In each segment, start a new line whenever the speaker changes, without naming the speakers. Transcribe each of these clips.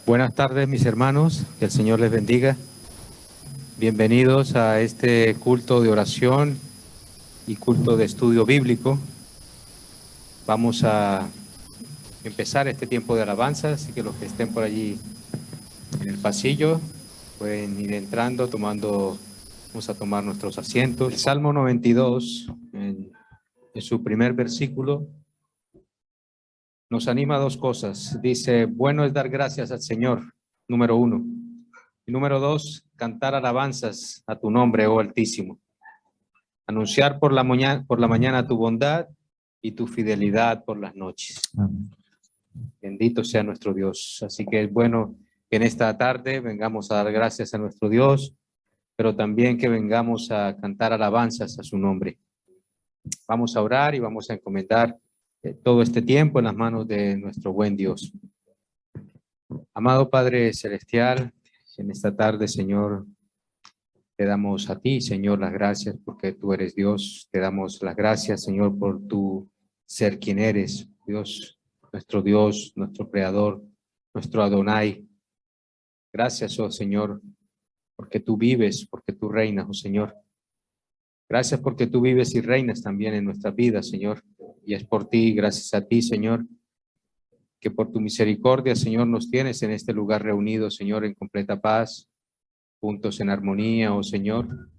Buenas tardes, mis hermanos, que el Señor les bendiga. Bienvenidos a este culto de oración y culto de estudio bíblico. Vamos a empezar este tiempo de alabanza, así que los que estén por allí en el pasillo pueden ir entrando, vamos a tomar nuestros asientos. El Salmo 92, en su primer versículo, nos anima a dos cosas. Dice, bueno es dar gracias al Señor, número uno. Y número dos, cantar alabanzas a tu nombre, oh Altísimo. Anunciar por la mañana tu bondad y tu fidelidad por las noches. Amén. Bendito sea nuestro Dios. Así que es bueno que en esta tarde vengamos a dar gracias a nuestro Dios, pero también que vengamos a cantar alabanzas a su nombre. Vamos a orar y vamos a encomendar todo este tiempo en las manos de nuestro buen Dios. Amado Padre Celestial, en esta tarde, Señor, te damos a ti, Señor, las gracias porque tú eres Dios. Te damos las gracias, Señor, por tu ser quien eres, Dios, nuestro Creador, nuestro Adonai. Gracias, oh Señor, porque tú vives, porque tú reinas, oh Señor. Gracias porque tú vives y reinas también en nuestra vida, Señor. Y es por ti, gracias a ti, Señor, que por tu misericordia, Señor, nos tienes en este lugar reunido, Señor, en completa paz, juntos en armonía, oh Señor.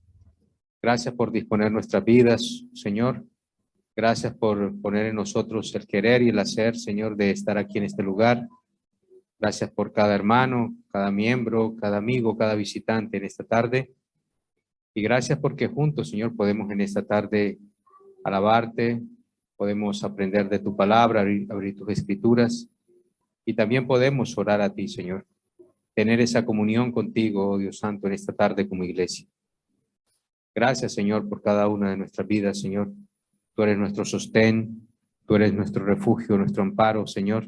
Gracias por disponer nuestras vidas, Señor. Gracias por poner en nosotros el querer y el hacer, Señor, de estar aquí en este lugar. Gracias por cada hermano, cada miembro, cada amigo, cada visitante en esta tarde. Y gracias porque juntos, Señor, podemos en esta tarde alabarte, podemos aprender de tu palabra, abrir tus escrituras y también podemos orar a ti, Señor. Tener esa comunión contigo, oh Dios Santo, en esta tarde como iglesia. Gracias, Señor, por cada una de nuestras vidas, Señor. Tú eres nuestro sostén, tú eres nuestro refugio, nuestro amparo, Señor.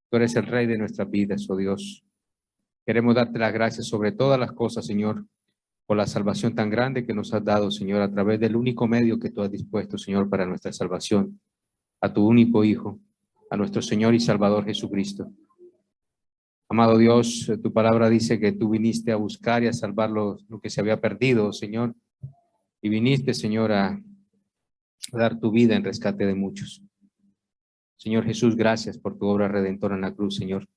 Tú eres el Rey de nuestras vidas, oh Dios. Queremos darte las gracias sobre todas las cosas, Señor, por la salvación tan grande que nos has dado, Señor, a través del único medio que tú has dispuesto, Señor, para nuestra salvación, a tu único Hijo, a nuestro Señor y Salvador Jesucristo. Amado Dios, tu palabra dice que tú viniste a buscar y a salvar lo que se había perdido, Señor, y viniste, Señor, a dar tu vida en rescate de muchos. Señor Jesús, gracias por tu obra redentora en la cruz, Señor.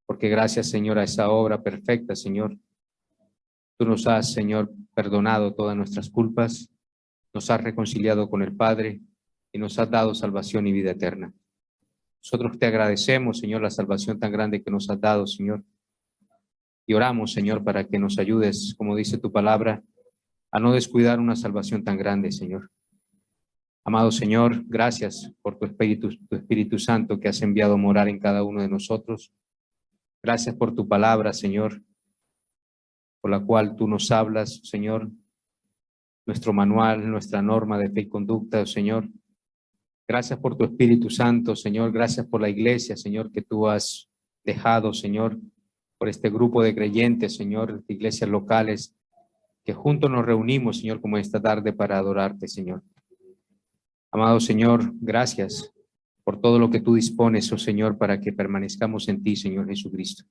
Porque gracias, Señor, a esa obra perfecta, Señor, tú nos has, Señor, perdonado todas nuestras culpas, nos has reconciliado con el Padre y nos has dado salvación y vida eterna. Nosotros te agradecemos, Señor, la salvación tan grande que nos has dado, Señor. Y oramos, Señor, para que nos ayudes, como dice tu palabra, a no descuidar una salvación tan grande, Señor. Amado Señor, gracias por tu Espíritu Santo que has enviado a morar en cada uno de nosotros. Gracias por tu palabra, Señor, por la cual tú nos hablas, Señor, nuestro manual, nuestra norma de fe y conducta, Señor. Gracias por tu Espíritu Santo, Señor. Gracias por la iglesia, Señor, que tú has dejado, Señor, por este grupo de creyentes, Señor, de iglesias locales, que juntos nos reunimos, Señor, como esta tarde para adorarte, Señor. Amado Señor, gracias por todo lo que tú dispones, oh Señor, para que permanezcamos en ti, Señor Jesucristo.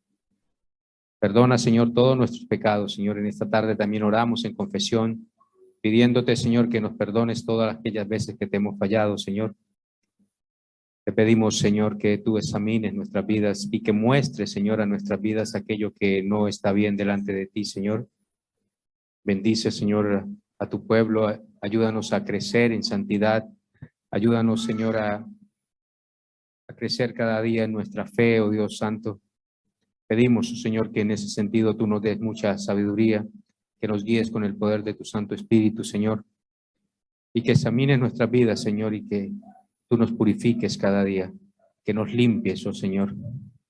Perdona, Señor, todos nuestros pecados, Señor. En esta tarde también oramos en confesión, pidiéndote, Señor, que nos perdones todas aquellas veces que te hemos fallado, Señor. Te pedimos, Señor, que tú examines nuestras vidas y que muestres, Señor, a nuestras vidas aquello que no está bien delante de ti, Señor. Bendice, Señor, a tu pueblo. Ayúdanos a crecer en santidad. Ayúdanos, Señor, a crecer cada día en nuestra fe, oh Dios Santo. Pedimos, oh Señor, que en ese sentido tú nos des mucha sabiduría, que nos guíes con el poder de tu Santo Espíritu, Señor, y que examines nuestras vidas, Señor, y que tú nos purifiques cada día, que nos limpies, oh Señor,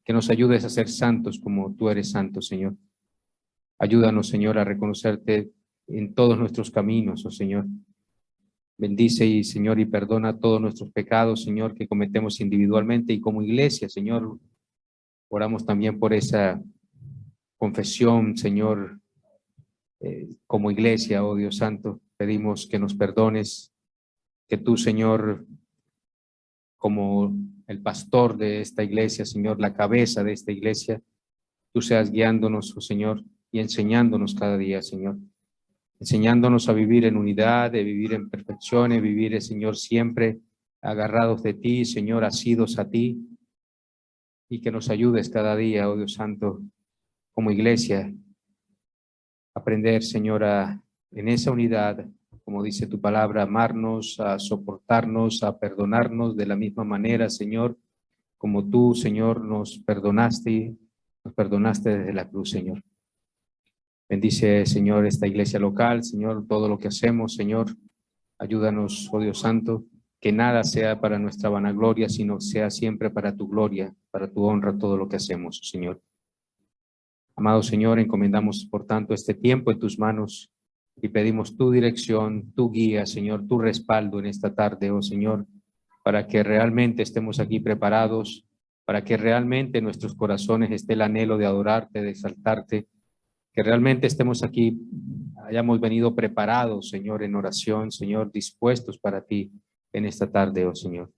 que nos ayudes a ser santos como tú eres santo, Señor. Ayúdanos, Señor, a reconocerte en todos nuestros caminos, oh Señor. Bendice y, Señor, y perdona todos nuestros pecados, Señor, que cometemos individualmente y como iglesia, Señor. Oramos también por esa confesión, Señor, como iglesia, oh Dios Santo. Pedimos que nos perdones, que tú, Señor, como el pastor de esta iglesia, Señor, la cabeza de esta iglesia, tú seas guiándonos, oh Señor, y enseñándonos cada día, Señor. Enseñándonos a vivir en unidad, de vivir en perfección, de vivir, Señor, siempre agarrados de ti, Señor, asidos a ti, y que nos ayudes cada día, oh Dios Santo, como iglesia, a aprender, Señor, en esa unidad, como dice tu palabra, amarnos, a soportarnos, a perdonarnos de la misma manera, Señor, como tú, Señor, nos perdonaste desde la cruz, Señor. Bendice, Señor, esta iglesia local, Señor, todo lo que hacemos, Señor. Ayúdanos, oh Dios Santo, que nada sea para nuestra vanagloria, sino sea siempre para tu gloria, para tu honra, todo lo que hacemos, Señor. Amado Señor, encomendamos, por tanto, este tiempo en tus manos y pedimos tu dirección, tu guía, Señor, tu respaldo en esta tarde, oh Señor, para que realmente estemos aquí preparados, para que realmente en nuestros corazones esté el anhelo de adorarte, de exaltarte, que realmente estemos aquí, hayamos venido preparados, Señor, en oración, Señor, dispuestos para ti en esta tarde, oh Señor.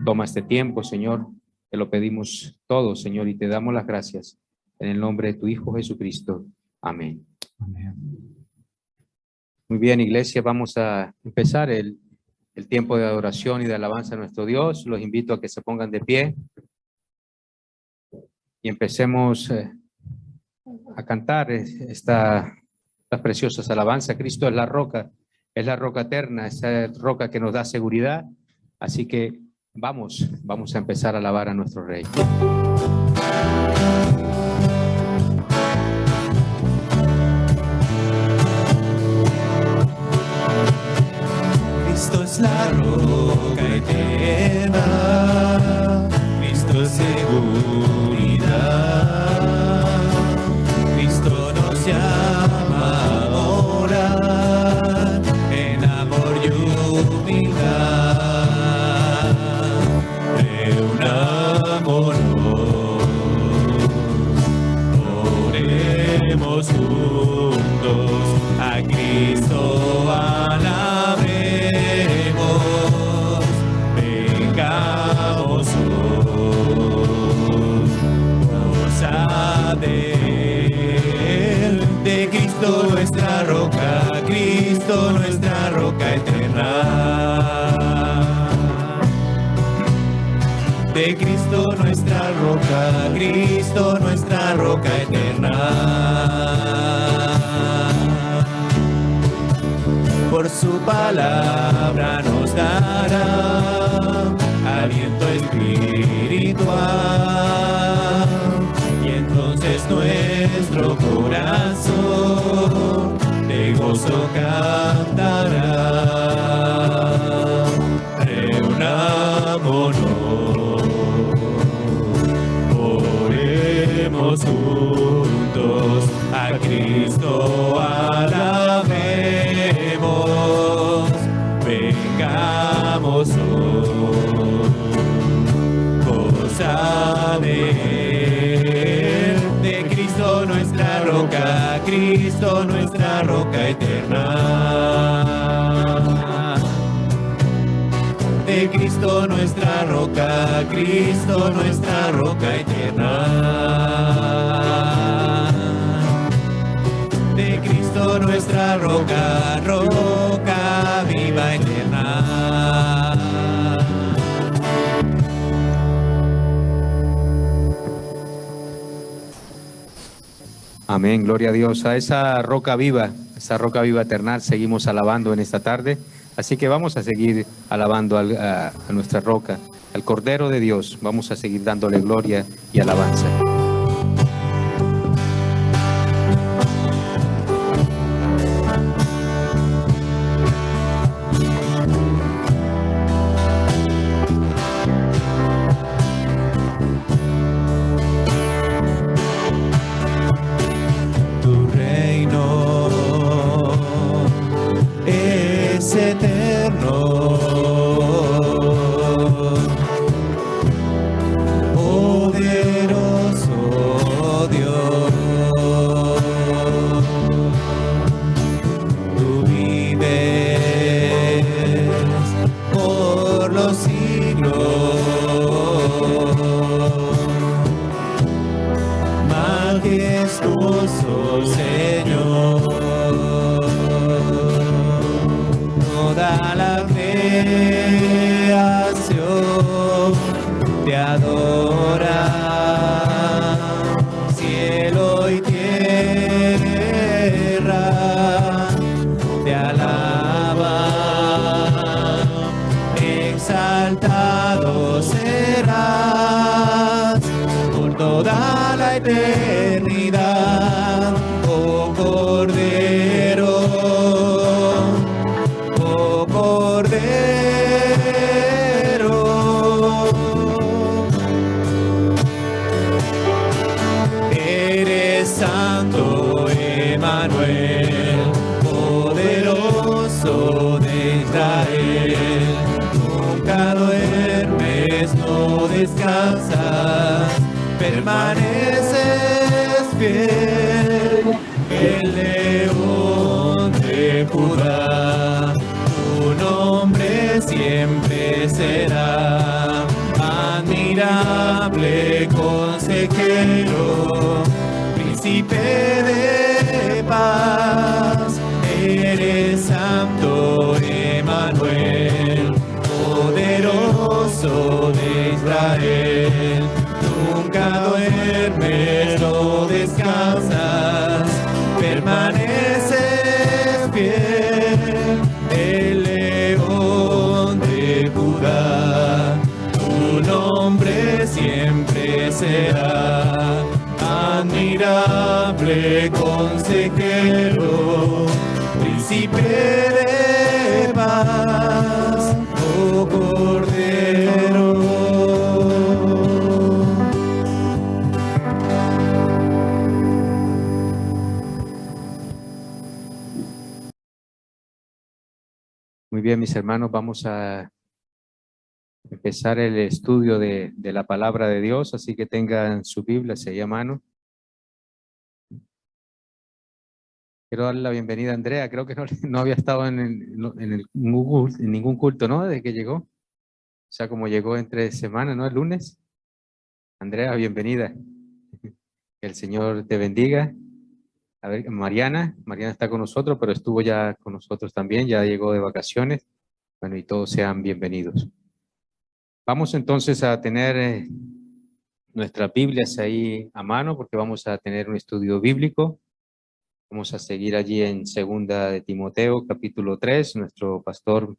Toma este tiempo, Señor, te lo pedimos todo, Señor, y te damos las gracias en el nombre de tu Hijo Jesucristo. Amén.
Amén.
Muy bien, iglesia, vamos a empezar el tiempo de adoración y de alabanza a nuestro Dios. Los invito a que se pongan de pie y empecemos a cantar estas preciosas alabanzas. Cristo es la roca eterna, esa roca que nos da seguridad. Así que vamos a empezar a alabar a nuestro Rey.
Cristo es la roca eterna, Cristo es seguridad, Cristo nos llama a orar en amor y humildad. Reunámonos, oremos juntos a Cristo alabemos. De Cristo nuestra roca eterna. De Cristo nuestra roca eterna. Por su palabra nos dará aliento espiritual. Y entonces nuestro corazón de gozo cantará. Reunámonos, oremos juntos a Cristo alabemos. Vengamos hoy, cosa de Cristo nuestra roca eterna. De Cristo nuestra roca eterna. De Cristo nuestra roca viva eterna.
Amén, gloria a Dios. A esa roca viva eterna, seguimos alabando en esta tarde. Así que vamos a seguir alabando a nuestra roca, al Cordero de Dios. Vamos a seguir dándole gloria y alabanza.
Poderoso creación te adora, cielo y tierra te alaba, exaltado serás por toda la eternidad, oh Cordero, oh Cordero. Eres Santo Emmanuel, poderoso de Israel. Nunca duermes, no descansas, permaneces fiel. El león de Judá, tu nombre siempre será. Admirable consejero, príncipe de paz, eres Santo Emmanuel, poderoso de Israel. Nunca duermes, no descansas, permaneces fiel. El león de Judá, tu nombre siempre será. Admirable consejero, príncipe de paz, oh Cordero.
Muy bien, mis hermanos, vamos a empezar el estudio de la palabra de Dios, así que tengan su Biblia ahí a mano. Quiero darle la bienvenida a Andrea, creo que no había estado en ningún culto, ¿no? Desde que llegó, o sea, como llegó entre semana, ¿no? El lunes. Andrea, bienvenida. Que el Señor te bendiga. A ver, Mariana está con nosotros, pero estuvo ya con nosotros también, ya llegó de vacaciones. Bueno, y todos sean bienvenidos. Vamos entonces a tener nuestras Biblias ahí a mano, porque vamos a tener un estudio bíblico. Vamos a seguir allí en 2 de Timoteo, capítulo 3. Nuestro pastor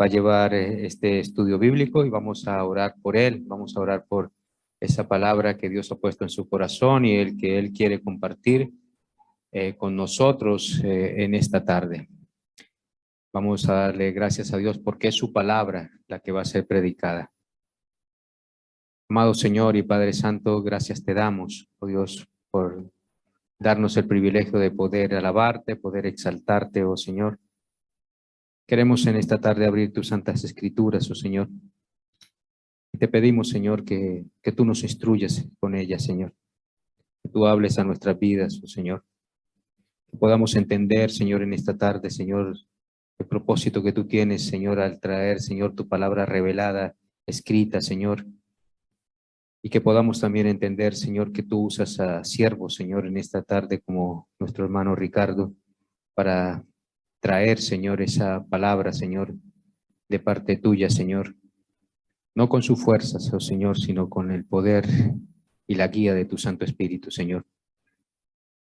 va a llevar este estudio bíblico y vamos a orar por él. Vamos a orar por esa palabra que Dios ha puesto en su corazón y el que él quiere compartir con nosotros en esta tarde. Vamos a darle gracias a Dios porque es su palabra la que va a ser predicada. Amado Señor y Padre Santo, gracias te damos, oh Dios, por darnos el privilegio de poder alabarte, poder exaltarte, oh Señor. Queremos en esta tarde abrir tus santas escrituras, oh Señor. Y te pedimos, Señor, que tú nos instruyas con ellas, Señor. Que tú hables a nuestras vidas, oh Señor. Que podamos entender, Señor, en esta tarde, Señor, el propósito que tú tienes, Señor, al traer, Señor, tu palabra revelada, escrita, Señor. Y que podamos también entender, Señor, que tú usas a siervos, Señor, en esta tarde como nuestro hermano Ricardo, para traer, Señor, esa palabra, Señor, de parte tuya, Señor. No con sus fuerzas, oh Señor, sino con el poder y la guía de tu Santo Espíritu, Señor.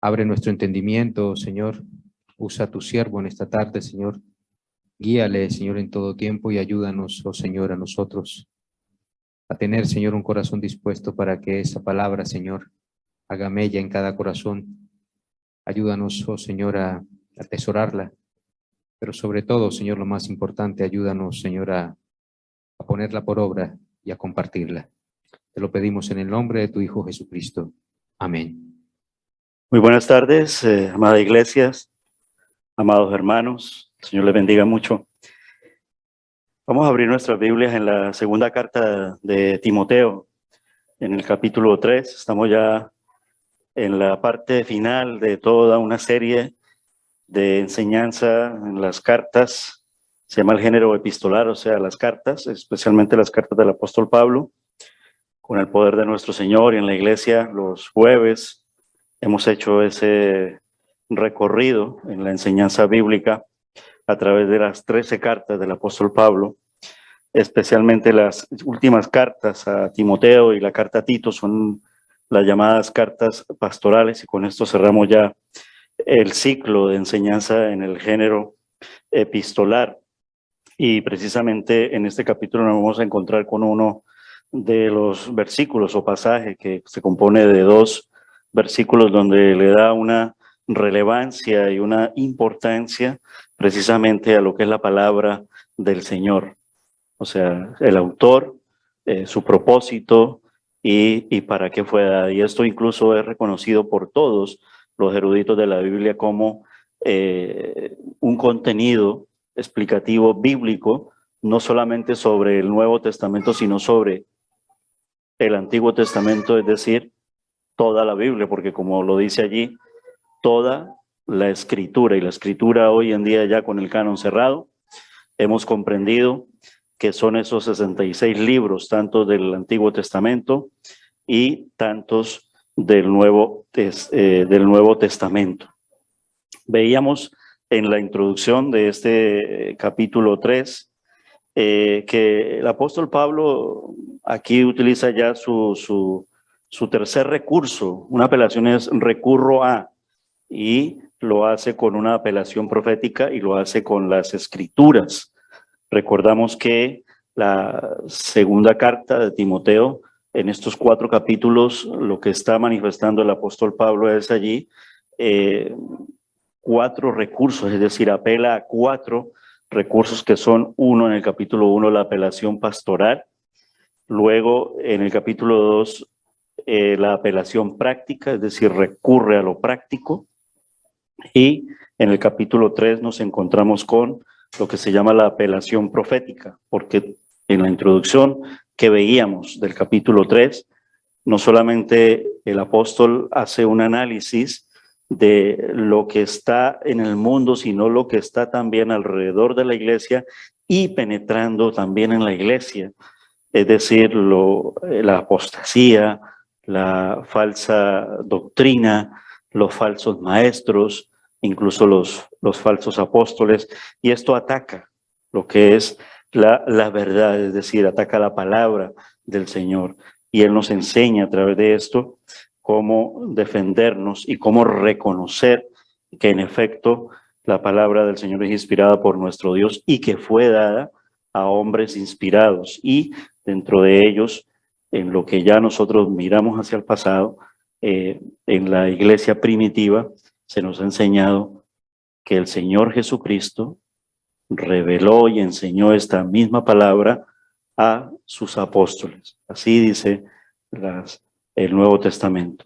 Abre nuestro entendimiento, Señor. Usa a tu siervo en esta tarde, Señor. Guíale, Señor, en todo tiempo y ayúdanos, oh Señor, a nosotros a tener, Señor, un corazón dispuesto para que esa palabra, Señor, haga mella en cada corazón. Ayúdanos, oh Señor, a atesorarla, pero sobre todo, Señor, lo más importante, ayúdanos, Señor, a ponerla por obra y a compartirla. Te lo pedimos en el nombre de tu Hijo Jesucristo. Amén.
Muy buenas tardes, amada iglesia, amados hermanos. El Señor les bendiga mucho. Vamos a abrir nuestras Biblias en la segunda carta de Timoteo, en el capítulo 3. Estamos ya en la parte final de toda una serie de enseñanza en las cartas. Se llama el género epistolar, o sea, las cartas, especialmente las cartas del apóstol Pablo. Con el poder de nuestro Señor y en la iglesia los jueves hemos hecho ese recorrido en la enseñanza bíblica a través de las 13 cartas del apóstol Pablo, especialmente las últimas cartas a Timoteo y la carta a Tito son las llamadas cartas pastorales, y con esto cerramos ya el ciclo de enseñanza en el género epistolar. Y precisamente en este capítulo nos vamos a encontrar con uno de los versículos o pasajes que se compone de 2 versículos donde le da una relevancia y una importancia precisamente a lo que es la palabra del Señor. O sea, el autor, su propósito y para qué fue dada. Y esto incluso es reconocido por todos los eruditos de la Biblia como un contenido explicativo bíblico, no solamente sobre el Nuevo Testamento, sino sobre el Antiguo Testamento, es decir, toda la Biblia, porque como lo dice allí, toda la Escritura, y la Escritura hoy en día ya con el canon cerrado, hemos comprendido que son esos 66 libros, tanto del Antiguo Testamento y tantos del Nuevo Testamento. Veíamos en la introducción de este capítulo 3 que el apóstol Pablo aquí utiliza ya su tercer recurso. Una apelación es recurro a, y lo hace con una apelación profética y lo hace con las Escrituras. Recordamos que la segunda carta de Timoteo, en estos 4 capítulos, lo que está manifestando el apóstol Pablo es allí 4 recursos, es decir, apela a 4 recursos que son: uno, en el capítulo 1, la apelación pastoral; luego en el capítulo 2, la apelación práctica, es decir, recurre a lo práctico; y en el capítulo 3 nos encontramos con lo que se llama la apelación profética, porque en la introducción que veíamos del capítulo 3, no solamente el apóstol hace un análisis de lo que está en el mundo, sino lo que está también alrededor de la iglesia y penetrando también en la iglesia, es decir, la apostasía, la falsa doctrina, los falsos maestros, incluso los falsos apóstoles, y esto ataca lo que es la verdad, es decir, ataca la palabra del Señor, y Él nos enseña a través de esto cómo defendernos y cómo reconocer que en efecto la palabra del Señor es inspirada por nuestro Dios y que fue dada a hombres inspirados, y dentro de ellos, en lo que ya nosotros miramos hacia el pasado, en la iglesia primitiva se nos ha enseñado que el Señor Jesucristo reveló y enseñó esta misma palabra a sus apóstoles. Así dice el Nuevo Testamento.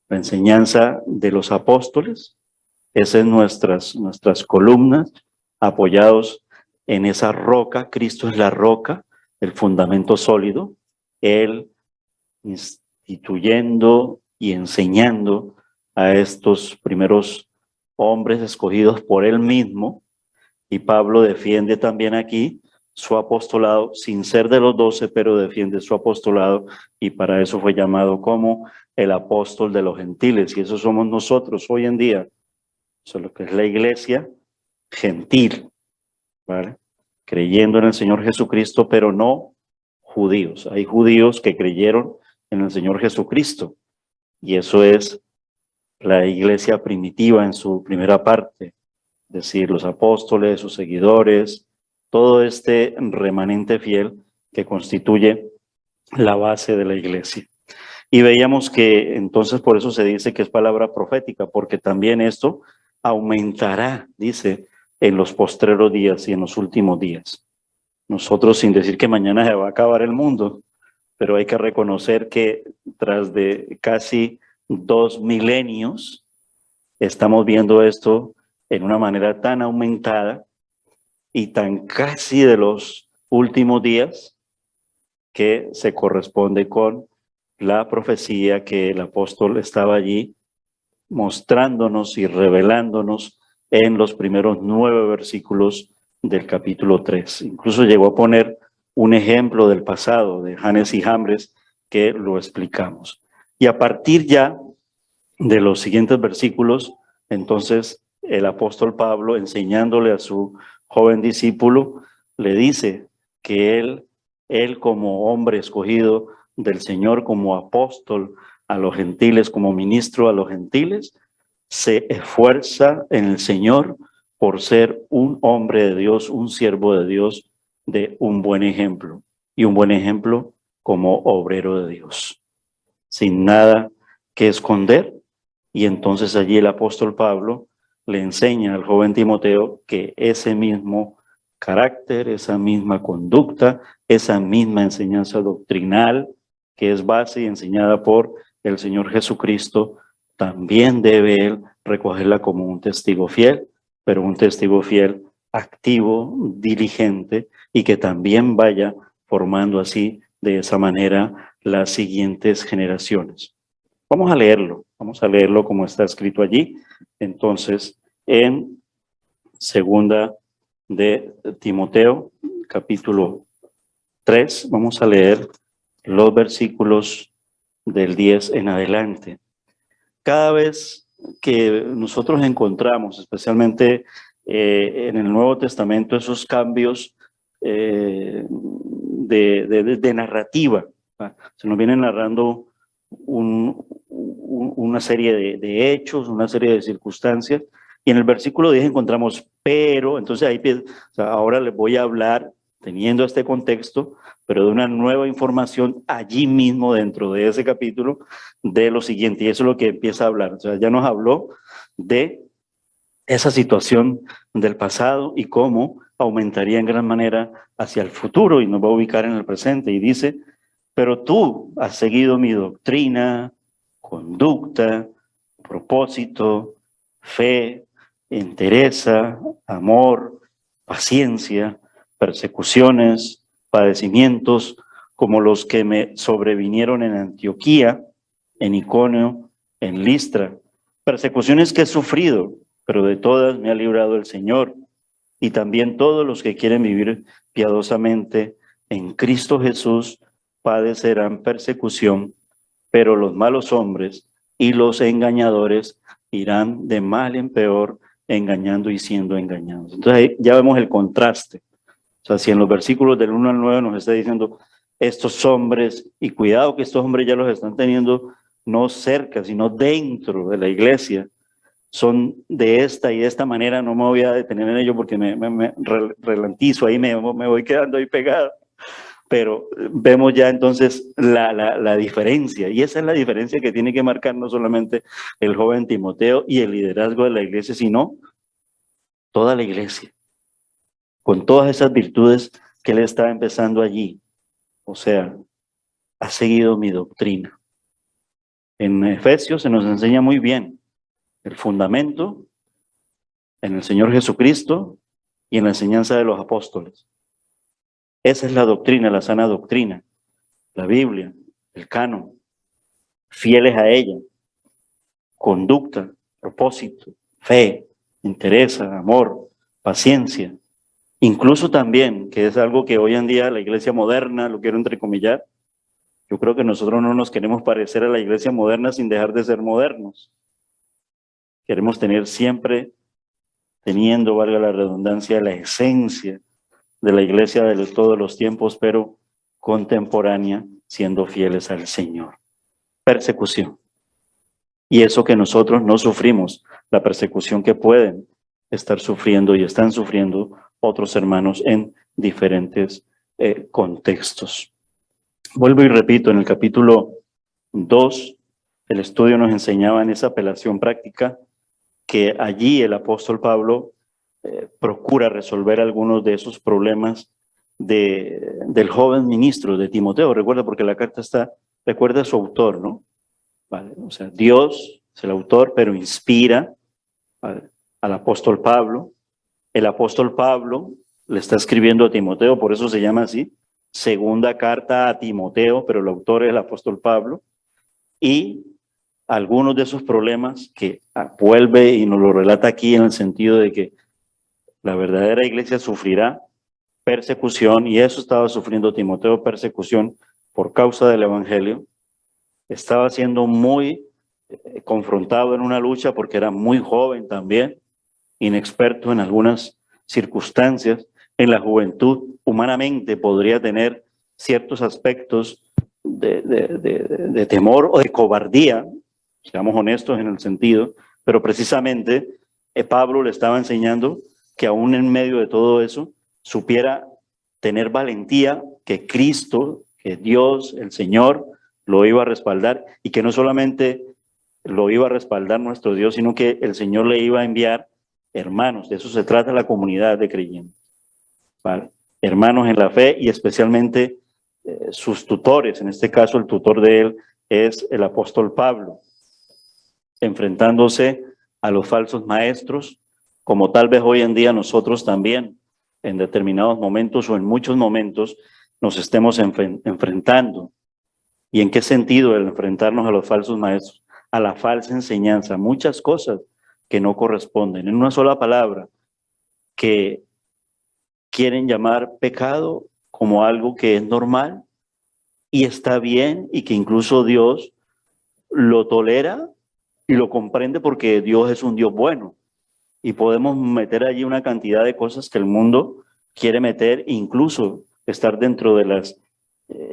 La enseñanza de los apóstoles, esas son nuestras columnas, apoyados en esa roca. Cristo es la roca, el fundamento sólido. Él instituyendo y enseñando a estos primeros hombres escogidos por Él mismo, y Pablo defiende también aquí su apostolado, sin ser de los 12, pero defiende su apostolado, y para eso fue llamado como el apóstol de los gentiles, y eso somos nosotros hoy en día. Eso es lo que es la iglesia gentil, ¿vale? Creyendo en el Señor Jesucristo, pero no judíos. Hay judíos que creyeron en el Señor Jesucristo, y eso es la iglesia primitiva en su primera parte, es decir, los apóstoles, sus seguidores, todo este remanente fiel que constituye la base de la iglesia. Y veíamos que entonces por eso se dice que es palabra profética, porque también esto aumentará, dice, en los postreros días y en los últimos días. Nosotros, sin decir que mañana se va a acabar el mundo, pero hay que reconocer que tras de casi 2 milenios, estamos viendo esto en una manera tan aumentada y tan casi de los últimos días, que se corresponde con la profecía que el apóstol estaba allí mostrándonos y revelándonos en los primeros 9 versículos del capítulo 3. Incluso llegó a poner un ejemplo del pasado, de Janes y Jambres, que lo explicamos. Y a partir ya de los siguientes versículos, entonces el apóstol Pablo, enseñándole a su joven discípulo, le dice que él como hombre escogido del Señor, como apóstol a los gentiles, como ministro a los gentiles, se esfuerza en el Señor por ser un hombre de Dios, un siervo de Dios, de un buen ejemplo, y un buen ejemplo como obrero de Dios, sin nada que esconder. Y entonces allí el apóstol Pablo le enseña al joven Timoteo que ese mismo carácter, esa misma conducta, esa misma enseñanza doctrinal que es base y enseñada por el Señor Jesucristo, también debe él recogerla como un testigo fiel, pero un testigo fiel activo, diligente, y que también vaya formando así de esa manera las siguientes generaciones. Vamos a leerlo como está escrito allí. Entonces, en segunda de Timoteo, capítulo 3, vamos a leer los versículos del 10 en adelante. Cada vez que nosotros encontramos, especialmente en el Nuevo Testamento, esos cambios de narrativa, ¿va? Se nos viene narrando una serie de hechos, una serie de circunstancias, y en el versículo 10 encontramos pero, entonces ahí, o sea, ahora les voy a hablar, teniendo este contexto, pero de una nueva información allí mismo dentro de ese capítulo, de lo siguiente, y eso es lo que empieza a hablar. O sea, ya nos habló de esa situación del pasado y cómo aumentaría en gran manera hacia el futuro, y nos va a ubicar en el presente, y dice: pero tú has seguido mi doctrina, conducta, propósito, fe, entereza, amor, paciencia, persecuciones, padecimientos, como los que me sobrevinieron en Antioquía, en Iconio, en Listra, persecuciones que he sufrido, pero de todas me ha librado el Señor, y también todos los que quieren vivir piadosamente en Cristo Jesús padecerán persecución, pero los malos hombres y los engañadores irán de mal en peor, engañando y siendo engañados. Entonces ahí ya vemos el contraste. O sea, si en los versículos del 1 al 9 nos está diciendo estos hombres, y cuidado que estos hombres ya los están teniendo no cerca, sino dentro de la iglesia, son de esta y de esta manera, no me voy a detener en ello porque me relantizo ahí, me voy quedando ahí pegado. Pero vemos ya entonces la diferencia, y esa es la diferencia que tiene que marcar no solamente el joven Timoteo y el liderazgo de la iglesia, sino toda la iglesia, con todas esas virtudes que él está empezando allí. O sea, ha seguido mi doctrina. En Efesios se nos enseña muy bien el fundamento en el Señor Jesucristo y en la enseñanza de los apóstoles. Esa es la doctrina, la sana doctrina, la Biblia, el canon, fieles a ella, conducta, propósito, fe, entereza, amor, paciencia. Incluso también, que es algo que hoy en día la iglesia moderna, lo quiero entrecomillar, yo creo que nosotros no nos queremos parecer a la iglesia moderna sin dejar de ser modernos. Queremos tener siempre, teniendo, valga la redundancia, la esencia de la iglesia de todos los tiempos, pero contemporánea, siendo fieles al Señor. Persecución. Y eso que nosotros no sufrimos, la persecución que pueden estar sufriendo y están sufriendo otros hermanos en diferentes contextos. Vuelvo y repito, en el capítulo 2, el estudio nos enseñaba en esa apelación práctica que allí el apóstol Pablo procura resolver algunos de esos problemas del joven ministro de Timoteo. Recuerda, porque la carta recuerda a su autor, ¿no? ¿Vale? O sea, Dios es el autor, pero inspira al apóstol Pablo. El apóstol Pablo le está escribiendo a Timoteo, por eso se llama así, segunda carta a Timoteo, pero el autor es el apóstol Pablo. Y algunos de esos problemas que vuelve y nos lo relata aquí en el sentido de que la verdadera iglesia sufrirá persecución, y eso estaba sufriendo Timoteo, persecución por causa del evangelio. Estaba siendo muy confrontado en una lucha porque era muy joven también, inexperto en algunas circunstancias. En la juventud, humanamente, podría tener ciertos aspectos de temor o de cobardía, seamos honestos en el sentido, pero precisamente Pablo le estaba enseñando que aún en medio de todo eso, supiera tener valentía, que Cristo, que Dios, el Señor, lo iba a respaldar, y que no solamente lo iba a respaldar nuestro Dios, sino que el Señor le iba a enviar hermanos. De eso se trata la comunidad de creyentes, ¿vale? Hermanos en la fe, y especialmente sus tutores. En este caso, el tutor de él es el apóstol Pablo, enfrentándose a los falsos maestros, como tal vez hoy en día nosotros también, en determinados momentos o en muchos momentos, nos estemos enfrentando. ¿Y en qué sentido el enfrentarnos a los falsos maestros? A la falsa enseñanza, muchas cosas que no corresponden. En una sola palabra, que quieren llamar pecado como algo que es normal y está bien, y que incluso Dios lo tolera y lo comprende, porque Dios es un Dios bueno. Y podemos meter allí una cantidad de cosas que el mundo quiere meter, incluso estar dentro de las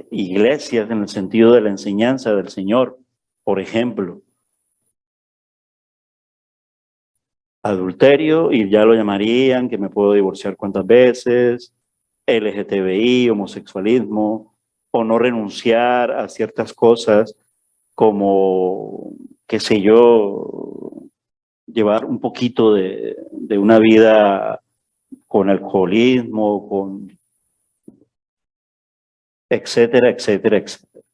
iglesias en el sentido de la enseñanza del Señor. Por ejemplo, adulterio, y ya lo llamarían que me puedo divorciar cuántas veces, LGTBI, homosexualismo, o no renunciar a ciertas cosas como, qué sé yo, llevar un poquito de una vida con alcoholismo, con etcétera, etcétera, etcétera.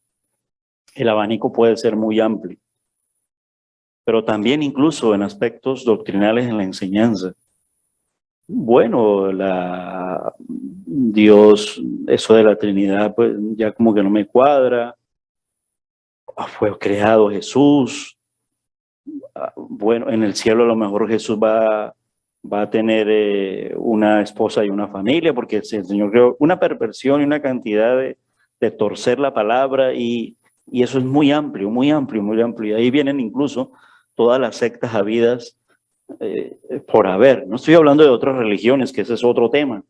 El abanico puede ser muy amplio, pero también incluso en aspectos doctrinales en la enseñanza. Bueno, Dios, eso de la Trinidad, pues ya como que no me cuadra. Fue creado Jesús. Bueno, en el cielo a lo mejor Jesús va a tener una esposa y una familia, porque el Señor creó una perversión y una cantidad de torcer la palabra, y eso es muy amplio, muy amplio, muy amplio. Y ahí vienen incluso todas las sectas habidas por haber. No estoy hablando de otras religiones, que ese es otro tema.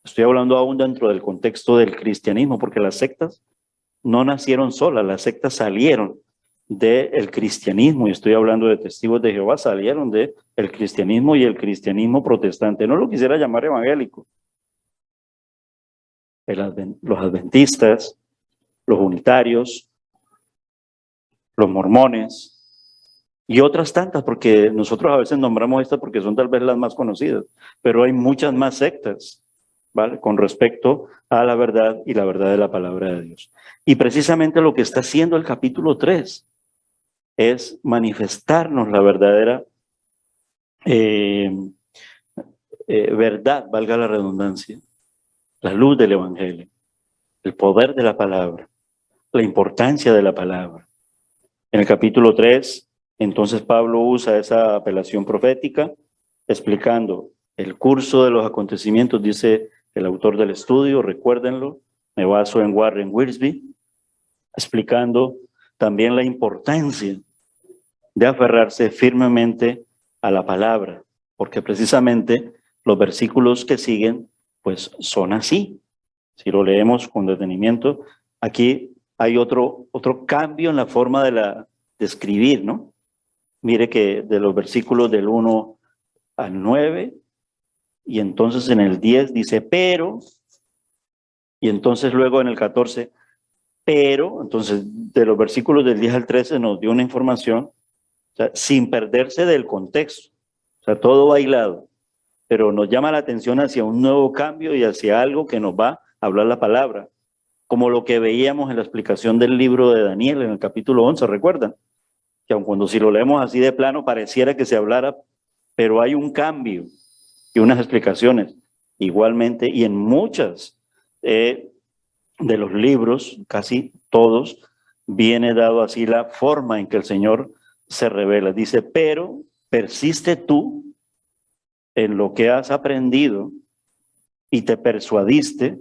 Estoy hablando aún dentro del contexto del cristianismo, porque las sectas no nacieron solas, las sectas salieron del cristianismo, y estoy hablando de Testigos de Jehová, salieron del cristianismo, y el cristianismo protestante. No lo quisiera llamar evangélico. Los adventistas, los unitarios, los mormones, y otras tantas, porque nosotros a veces nombramos estas porque son tal vez las más conocidas, pero hay muchas más sectas, ¿vale?, con respecto a la verdad y la verdad de la palabra de Dios. Y precisamente lo que está haciendo el capítulo 3 es manifestarnos la verdadera verdad, valga la redundancia, la luz del evangelio, el poder de la palabra, la importancia de la palabra. En el capítulo 3, entonces Pablo usa esa apelación profética, explicando el curso de los acontecimientos, dice el autor del estudio, recuérdenlo, me baso en Warren Wiersbe, explicando también la importancia de aferrarse firmemente a la palabra, porque precisamente los versículos que siguen, pues son así. Si lo leemos con detenimiento, aquí hay otro cambio en la forma de escribir, ¿no? Mire que de los versículos del 1 al 9, y entonces en el 10 dice pero, y entonces luego en el 14, pero, entonces de los versículos del 10 al 13 nos dio una información, o sea, sin perderse del contexto, o sea, todo bailado, pero nos llama la atención hacia un nuevo cambio y hacia algo que nos va a hablar la palabra, como lo que veíamos en la explicación del libro de Daniel en el capítulo 11, ¿recuerdan? Que aun cuando si lo leemos así de plano pareciera que se hablara, pero hay un cambio y unas explicaciones igualmente, y en muchas de los libros, casi todos, viene dado así la forma en que el Señor se revela. Dice, pero persiste tú en lo que has aprendido y te persuadiste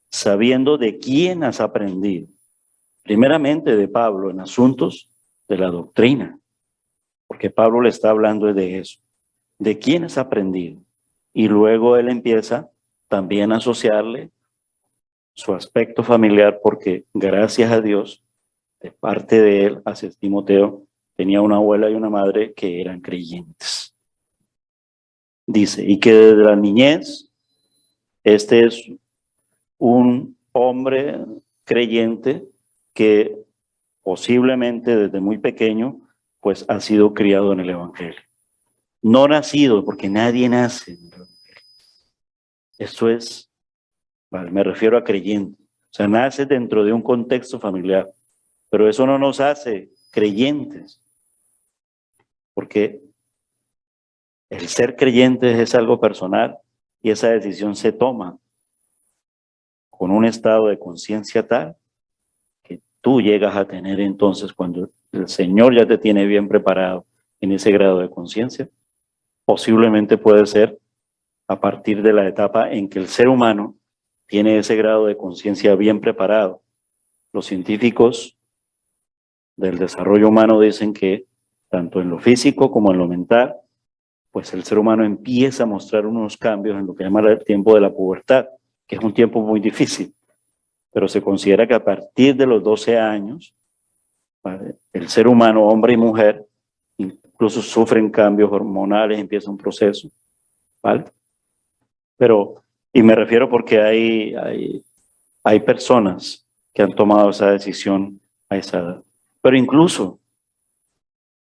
sabiendo de quién has aprendido. Primeramente de Pablo en asuntos de la doctrina, porque Pablo le está hablando de eso. ¿De quién has aprendido? y luego él empieza también a asociarle su aspecto familiar, porque gracias a Dios, de parte de él hacia Timoteo, tenía una abuela y una madre que eran creyentes. Dice, y que desde la niñez, este es un hombre creyente que posiblemente desde muy pequeño, pues ha sido criado en el Evangelio. No nacido, porque nadie nace en el Evangelio. Esto es, vale, me refiero a creyente. O sea, nace dentro de un contexto familiar, pero eso no nos hace creyentes, porque el ser creyente es algo personal y esa decisión se toma con un estado de conciencia tal que tú llegas a tener entonces cuando el Señor ya te tiene bien preparado en ese grado de conciencia. Posiblemente puede ser a partir de la etapa en que el ser humano tiene ese grado de conciencia bien preparado. Los científicos del desarrollo humano dicen que tanto en lo físico como en lo mental, pues el ser humano empieza a mostrar unos cambios en lo que llama el tiempo de la pubertad, que es un tiempo muy difícil, pero se considera que a partir de los 12 años, ¿vale?, el ser humano, hombre y mujer, incluso sufren cambios hormonales, empieza un proceso, ¿vale? Pero, y me refiero porque hay personas que han tomado esa decisión a esa edad, pero incluso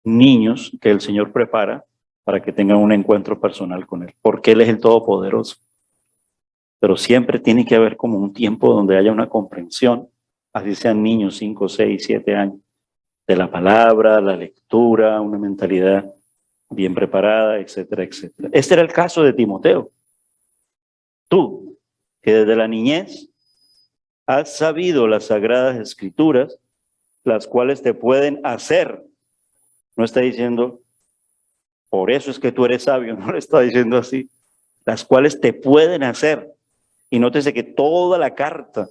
niños que el Señor prepara para que tengan un encuentro personal con Él, porque Él es el Todopoderoso. Pero siempre tiene que haber como un tiempo donde haya una comprensión, así sean niños 5, 6, 7 años, de la palabra, la lectura, una mentalidad bien preparada, etcétera, etcétera. Este era el caso de Timoteo. Tú, que desde la niñez has sabido las sagradas escrituras, las cuales te pueden hacer. No está diciendo, por eso es que tú eres sabio, no le está diciendo así. Las cuales te pueden hacer. Y nótese que toda la carta,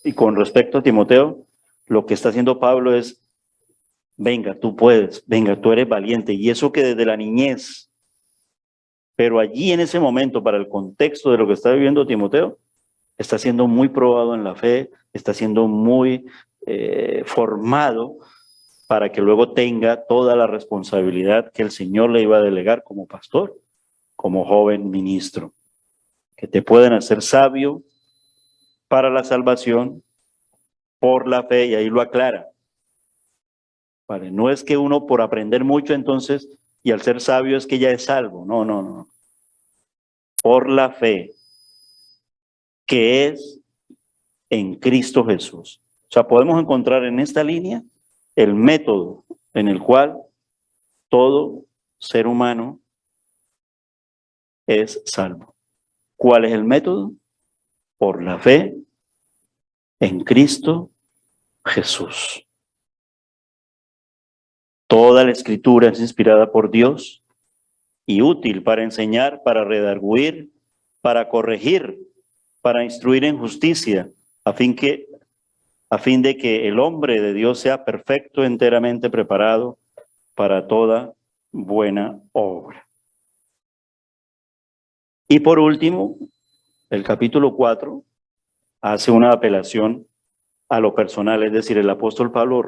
y con respecto a Timoteo, lo que está haciendo Pablo es, venga, tú puedes, venga, tú eres valiente. Y eso que desde la niñez, pero allí en ese momento, para el contexto de lo que está viviendo Timoteo, está siendo muy probado en la fe, está siendo muy formado para que luego tenga toda la responsabilidad que el Señor le iba a delegar como pastor, como joven ministro, que te pueden hacer sabio para la salvación por la fe, y ahí lo aclara. Vale, no es que uno por aprender mucho entonces y al ser sabio es que ya es salvo, no, no, no. Por la fe que es en Cristo Jesús. O sea, podemos encontrar en esta línea el método en el cual todo ser humano es salvo. ¿Cuál es el método? Por la fe en Cristo Jesús. Toda la escritura es inspirada por Dios y útil para enseñar, para redarguir, para corregir, para instruir en justicia, a fin de que el hombre de Dios sea perfecto, enteramente preparado para toda buena obra. Y por último, el capítulo 4 hace una apelación a lo personal, es decir, el apóstol Pablo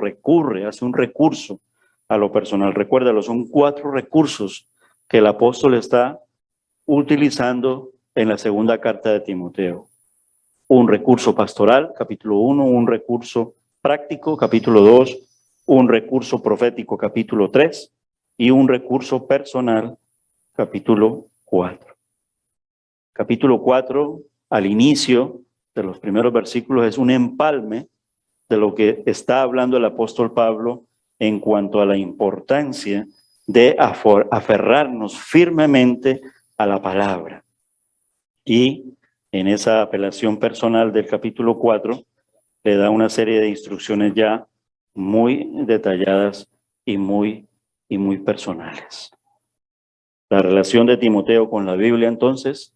hace un recurso a lo personal. Recuérdalo, son 4 recursos que el apóstol está utilizando en la segunda carta de Timoteo. Un recurso pastoral, capítulo 1, un recurso práctico, capítulo 2, un recurso profético, capítulo 3, y un recurso personal, capítulo 4. Capítulo 4, al inicio de los primeros versículos, es un empalme de lo que está hablando el apóstol Pablo en cuanto a la importancia de aferrarnos firmemente a la palabra. Y en esa apelación personal del capítulo 4, le da una serie de instrucciones ya muy detalladas y muy personales. La relación de Timoteo con la Biblia, entonces,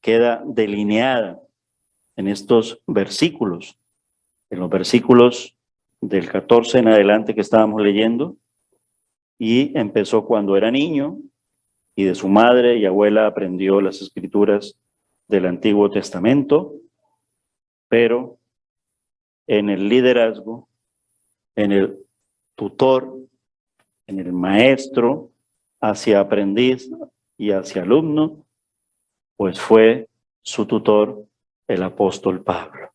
queda delineada en estos versículos, en los versículos del 14 en adelante que estábamos leyendo, y empezó cuando era niño, y de su madre y abuela aprendió las escrituras del Antiguo Testamento, pero en el liderazgo, en el tutor, en el maestro, hacia aprendiz y hacia alumno, pues fue su tutor el apóstol Pablo.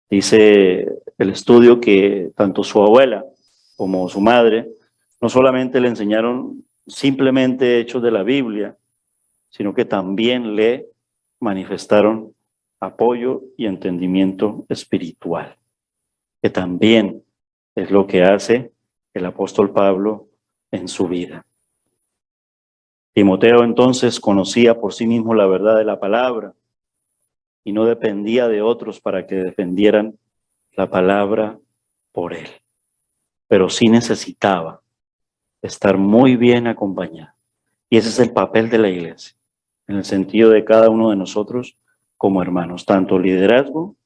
Dice el estudio que tanto su abuela como su madre no solamente le enseñaron simplemente hechos de la Biblia, sino que también le manifestaron apoyo y entendimiento espiritual, que también es lo que hace el apóstol Pablo en su vida. Timoteo entonces conocía por sí mismo la verdad de la palabra y no dependía de otros para que defendieran la palabra por él, pero sí necesitaba estar muy bien acompañado. Y ese es el papel de la iglesia, en el sentido de cada uno de nosotros como hermanos, tanto liderazgo,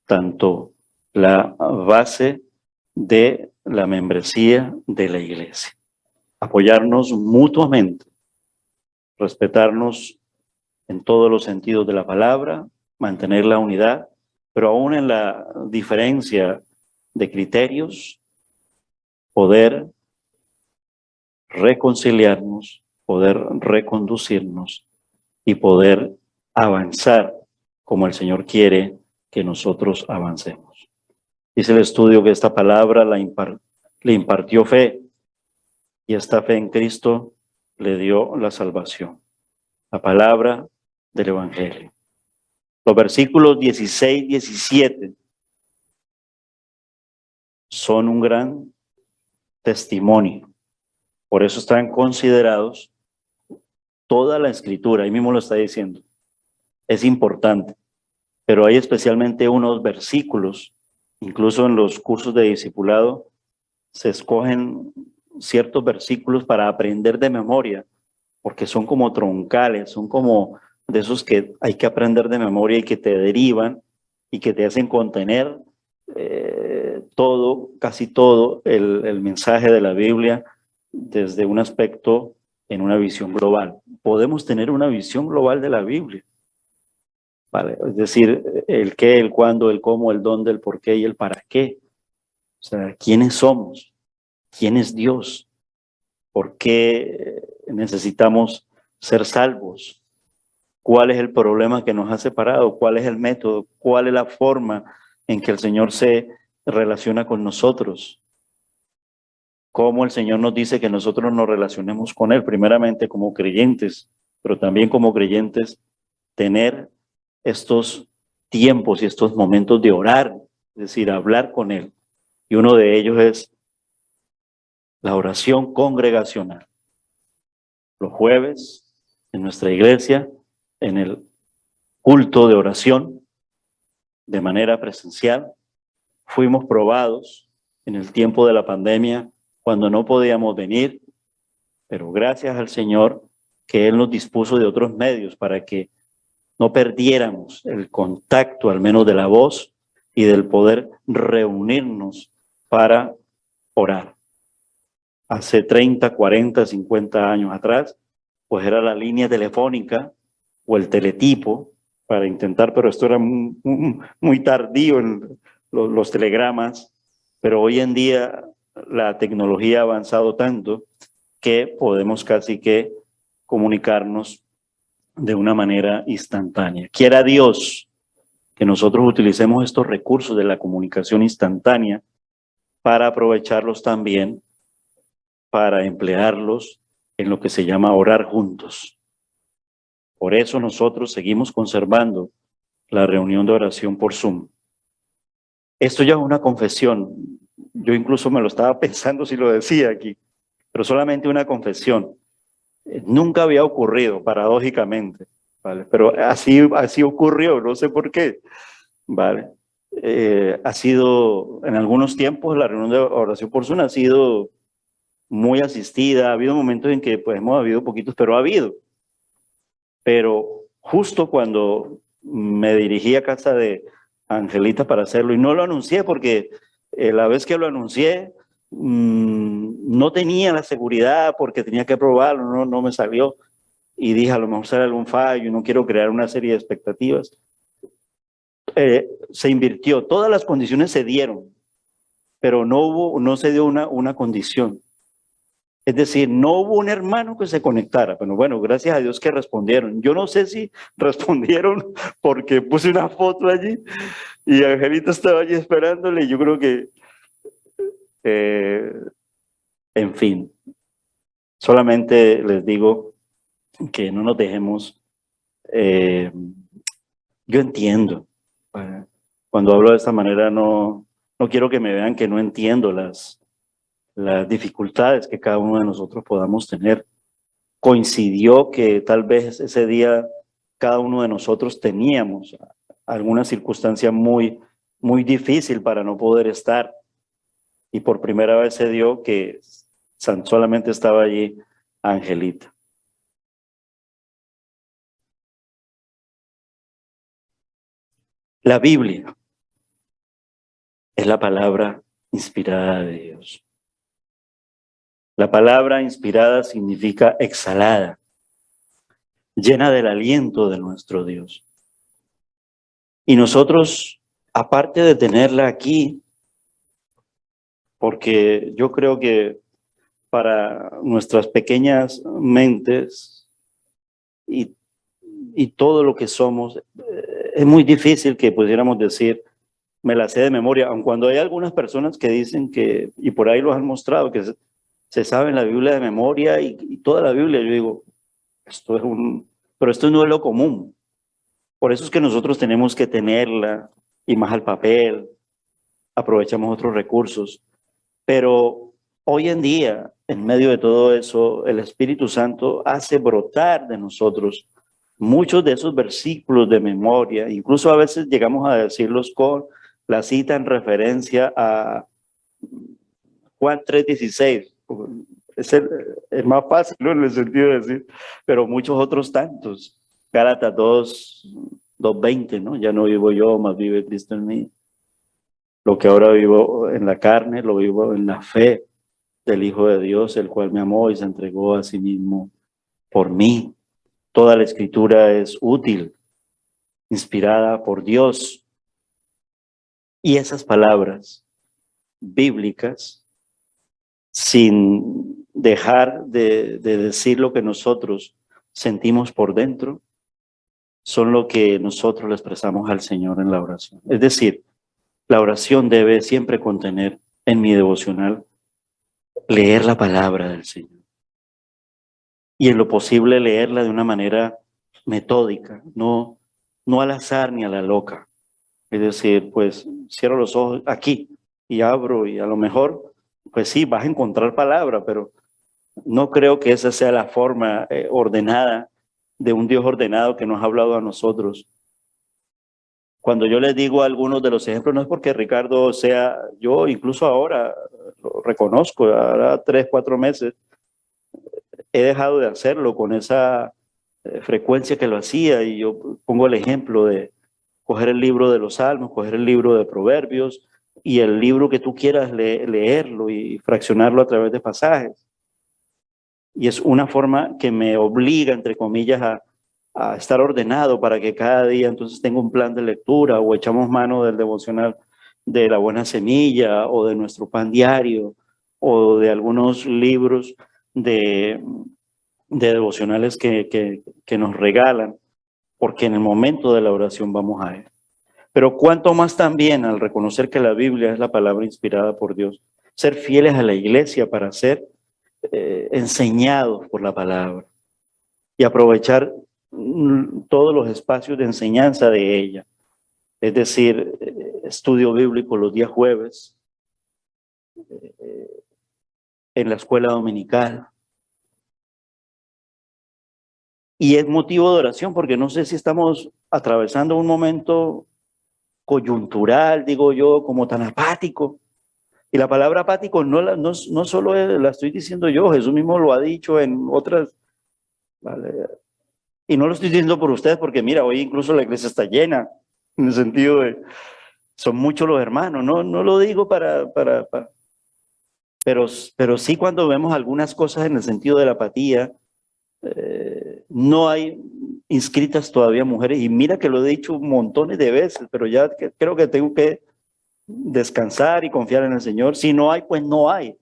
tanto la base de la membresía de la iglesia. Apoyarnos mutuamente, respetarnos en todos los sentidos de la palabra, mantener la unidad, pero aún en la diferencia de criterios, poder reconciliarnos, poder reconducirnos y poder avanzar como el Señor quiere que nosotros avancemos. Dice el estudio que esta palabra le impartió fe y esta fe en Cristo le dio la salvación. La palabra del Evangelio. Los versículos 16 y 17 son un gran testimonio. Por eso están considerados toda la escritura, ahí mismo lo está diciendo. Es importante, pero hay especialmente unos versículos, incluso en los cursos de discipulado, se escogen ciertos versículos para aprender de memoria, porque son como troncales, son como de esos que hay que aprender de memoria y que te derivan y que te hacen contener casi todo el mensaje de la Biblia desde un aspecto en una visión global. Podemos tener una visión global de la Biblia, ¿vale? Es decir, el qué, el cuándo, el cómo, el dónde, el por qué y el para qué. O sea, ¿quiénes somos? ¿Quién es Dios? ¿Por qué necesitamos ser salvos? ¿Cuál es el problema que nos ha separado? ¿Cuál es el método? ¿Cuál es la forma en que el Señor se relaciona con nosotros? ¿Cómo el Señor nos dice que nosotros nos relacionemos con Él? Primeramente como creyentes, pero también como creyentes tener estos tiempos y estos momentos de orar, es decir, hablar con Él. Y uno de ellos es la oración congregacional. Los jueves en nuestra iglesia, en el culto de oración, de manera presencial, fuimos probados en el tiempo de la pandemia cuando no podíamos venir, pero gracias al Señor que Él nos dispuso de otros medios para que no perdiéramos el contacto, al menos de la voz y del poder reunirnos para orar. Hace 30, 40, 50 años atrás, pues era la línea telefónica o el teletipo para intentar, pero esto era muy tardío en los telegramas, pero hoy en día la tecnología ha avanzado tanto que podemos casi que comunicarnos de una manera instantánea. Quiera Dios que nosotros utilicemos estos recursos de la comunicación instantánea para aprovecharlos también, para emplearlos en lo que se llama orar juntos. Por eso nosotros seguimos conservando la reunión de oración por Zoom. Esto ya es una confesión. Yo incluso me lo estaba pensando si lo decía aquí, pero solamente una confesión. Nunca había ocurrido, paradójicamente, ¿vale? Pero así ocurrió, no sé por qué, ¿vale? Ha sido, en algunos tiempos, la reunión de oración por Zoom ha sido muy asistida. Ha habido momentos en que pues hemos habido poquitos, pero ha habido. Pero justo cuando me dirigí a casa de Angelita para hacerlo, y no lo anuncié porque la vez que lo anuncié, no tenía la seguridad porque tenía que probarlo, no me salió. Y dije, a lo mejor será algún fallo, no quiero crear una serie de expectativas. Se invirtió, todas las condiciones se dieron, pero no se dio una condición. Es decir, no hubo un hermano que se conectara, pero bueno, gracias a Dios que respondieron. Yo no sé si respondieron porque puse una foto allí y Angelita estaba allí esperándole y yo creo que, en fin, solamente les digo que no nos dejemos, yo entiendo, cuando hablo de esta manera no quiero que me vean que no entiendo las dificultades que cada uno de nosotros podamos tener. Coincidió que tal vez ese día cada uno de nosotros teníamos alguna circunstancia muy difícil para no poder estar, y por primera vez se dio que solamente estaba allí Angelita. La Biblia es la palabra inspirada de Dios. La palabra inspirada significa exhalada, llena del aliento de nuestro Dios. Y nosotros, aparte de tenerla aquí, porque yo creo que para nuestras pequeñas mentes y todo lo que somos, es muy difícil que pudiéramos decir, me la sé de memoria, aun cuando hay algunas personas que dicen que, y por ahí lo han mostrado, que se sabe la Biblia de memoria y toda la Biblia. Yo digo, pero esto no es lo común. Por eso es que nosotros tenemos que tenerla, y más al papel, aprovechamos otros recursos. Pero hoy en día, en medio de todo eso, el Espíritu Santo hace brotar de nosotros muchos de esos versículos de memoria. Incluso a veces llegamos a decirlos con la cita en referencia a Juan 3:16. Es el más fácil, ¿no? En el sentido de decir, pero muchos otros tantos. Gálatas 2:20, ¿no? Ya no vivo yo, más vive Cristo en mí. Lo que ahora vivo en la carne, lo vivo en la fe del Hijo de Dios, el cual me amó y se entregó a sí mismo por mí. Toda la Escritura es útil, inspirada por Dios. Y esas palabras bíblicas, sin dejar de decir lo que nosotros sentimos por dentro, son lo que nosotros le expresamos al Señor en la oración. Es decir, la oración debe siempre contener en mi devocional leer la palabra del Señor. Y en lo posible leerla de una manera metódica, no al azar ni a la loca. Es decir, pues cierro los ojos aquí y abro y a lo mejor, pues sí, vas a encontrar palabra, pero no creo que esa sea la forma ordenada de un Dios ordenado que nos ha hablado a nosotros. Cuando yo les digo algunos de los ejemplos, no es porque Ricardo sea, yo incluso ahora lo reconozco, ahora 3, 4 meses, he dejado de hacerlo con esa frecuencia que lo hacía, y yo pongo el ejemplo de coger el libro de los Salmos, coger el libro de Proverbios y el libro que tú quieras leerlo y fraccionarlo a través de pasajes. Y es una forma que me obliga, entre comillas, a estar ordenado para que cada día entonces tenga un plan de lectura, o echamos mano del devocional de la buena semilla o de nuestro pan diario o de algunos libros de devocionales que nos regalan, porque en el momento de la oración vamos a él. Pero cuánto más también al reconocer que la Biblia es la palabra inspirada por Dios, ser fieles a la iglesia para ser enseñados por la palabra y aprovechar todos los espacios de enseñanza de ella. Es decir, estudio bíblico los días jueves, en la escuela dominical. Y es motivo de oración porque no sé si estamos atravesando un momento coyuntural, digo yo, como tan apático. Y la palabra apático no solo la estoy diciendo yo, Jesús mismo lo ha dicho en otras, ¿vale? Y no lo estoy diciendo por ustedes porque mira, hoy incluso la iglesia está llena, en el sentido de, son muchos los hermanos, no lo digo para pero sí cuando vemos algunas cosas en el sentido de la apatía, no hay inscritas todavía mujeres, y mira que lo he dicho montones de veces, pero ya creo que tengo que descansar y confiar en el Señor. Si no hay, pues no hay,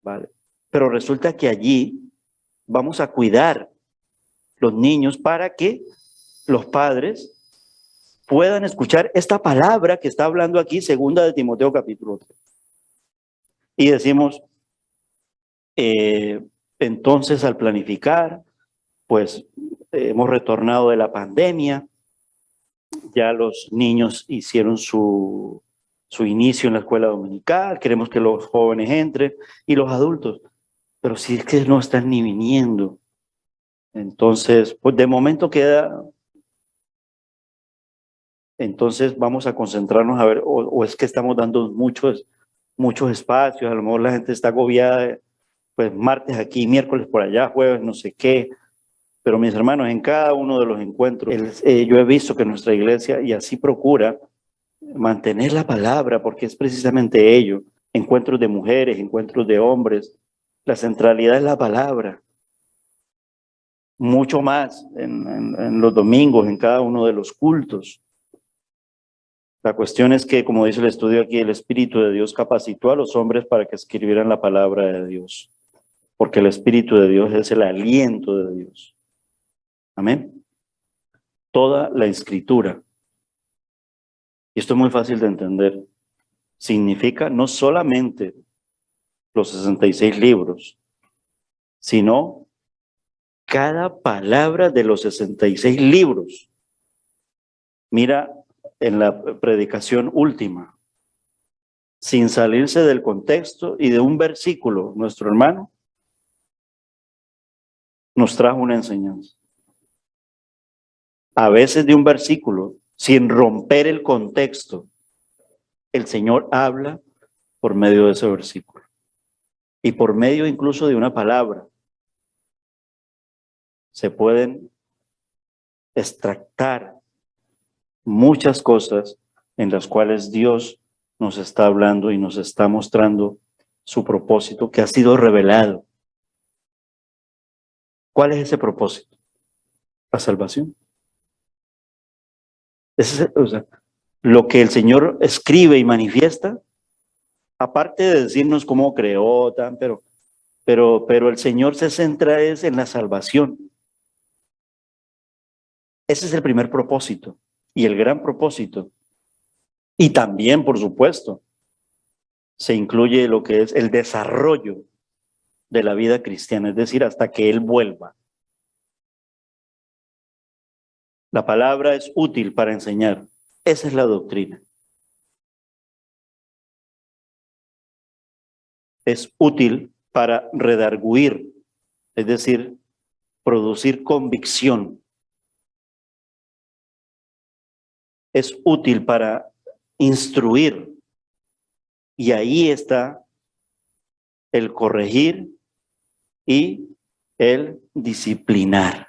¿vale? Pero resulta que allí vamos a cuidar los niños para que los padres puedan escuchar esta palabra que está hablando aquí, segunda de Timoteo capítulo 3. Y decimos, entonces al planificar, pues hemos retornado de la pandemia, ya los niños hicieron su inicio en la escuela dominical, queremos que los jóvenes entren y los adultos, pero si es que no están ni viniendo, entonces, pues de momento queda, entonces vamos a concentrarnos a ver, o es que estamos dando muchos espacios, a lo mejor la gente está agobiada, pues martes aquí, miércoles por allá, jueves no sé qué, pero mis hermanos, en cada uno de los encuentros, yo he visto que nuestra iglesia, y así procura, mantener la palabra, porque es precisamente ello, encuentros de mujeres, encuentros de hombres, la centralidad es la palabra, mucho más en los domingos, en cada uno de los cultos. La cuestión es que, como dice el estudio aquí, el Espíritu de Dios capacitó a los hombres para que escribieran la palabra de Dios, porque el Espíritu de Dios es el aliento de Dios. Amén. Toda la escritura, y esto es muy fácil de entender, significa no solamente los 66 libros, sino cada palabra de los 66 libros. Mira en la predicación última, sin salirse del contexto y de un versículo, nuestro hermano nos trajo una enseñanza. A veces de un versículo, sin romper el contexto, el Señor habla por medio de ese versículo y por medio incluso de una palabra. Se pueden extractar muchas cosas en las cuales Dios nos está hablando y nos está mostrando su propósito que ha sido revelado. ¿Cuál es ese propósito? La salvación. O sea, lo que el Señor escribe y manifiesta, aparte de decirnos cómo creó, pero el Señor se centra en la salvación. Ese es el primer propósito y el gran propósito. Y también, por supuesto, se incluye lo que es el desarrollo de la vida cristiana, es decir, hasta que Él vuelva. La palabra es útil para enseñar. Esa es la doctrina. Es útil para redarguir, es decir, producir convicción. Es útil para instruir. Y ahí está el corregir y el disciplinar.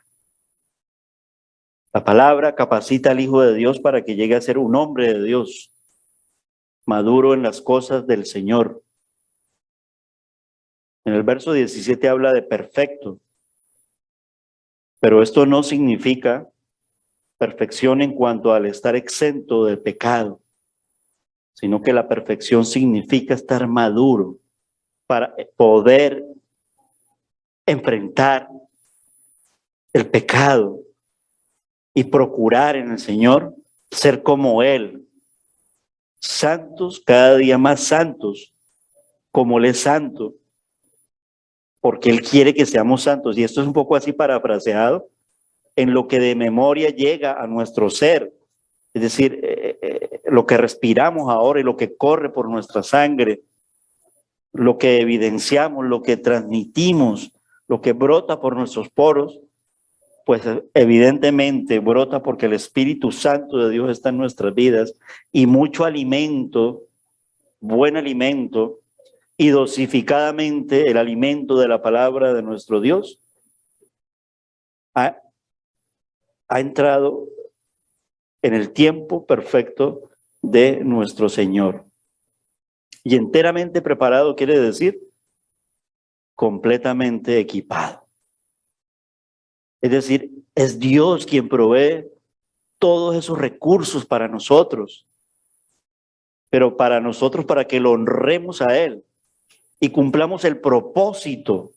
La palabra capacita al Hijo de Dios para que llegue a ser un hombre de Dios, maduro en las cosas del Señor. En el verso 17 habla de perfecto, pero esto no significa perfección en cuanto al estar exento de pecado, sino que la perfección significa estar maduro para poder enfrentar el pecado y procurar en el Señor ser como Él, santos, cada día más santos, como Él es santo, porque Él quiere que seamos santos. Y esto es un poco así parafraseado en lo que de memoria llega a nuestro ser, es decir, lo que respiramos ahora y lo que corre por nuestra sangre, lo que evidenciamos, lo que transmitimos, lo que brota por nuestros poros, pues evidentemente brota porque el Espíritu Santo de Dios está en nuestras vidas y mucho alimento, buen alimento y dosificadamente el alimento de la palabra de nuestro Dios ha entrado en el tiempo perfecto de nuestro Señor. Y enteramente preparado quiere decir completamente equipado. Es decir, es Dios quien provee todos esos recursos para nosotros, pero para nosotros, para que lo honremos a Él y cumplamos el propósito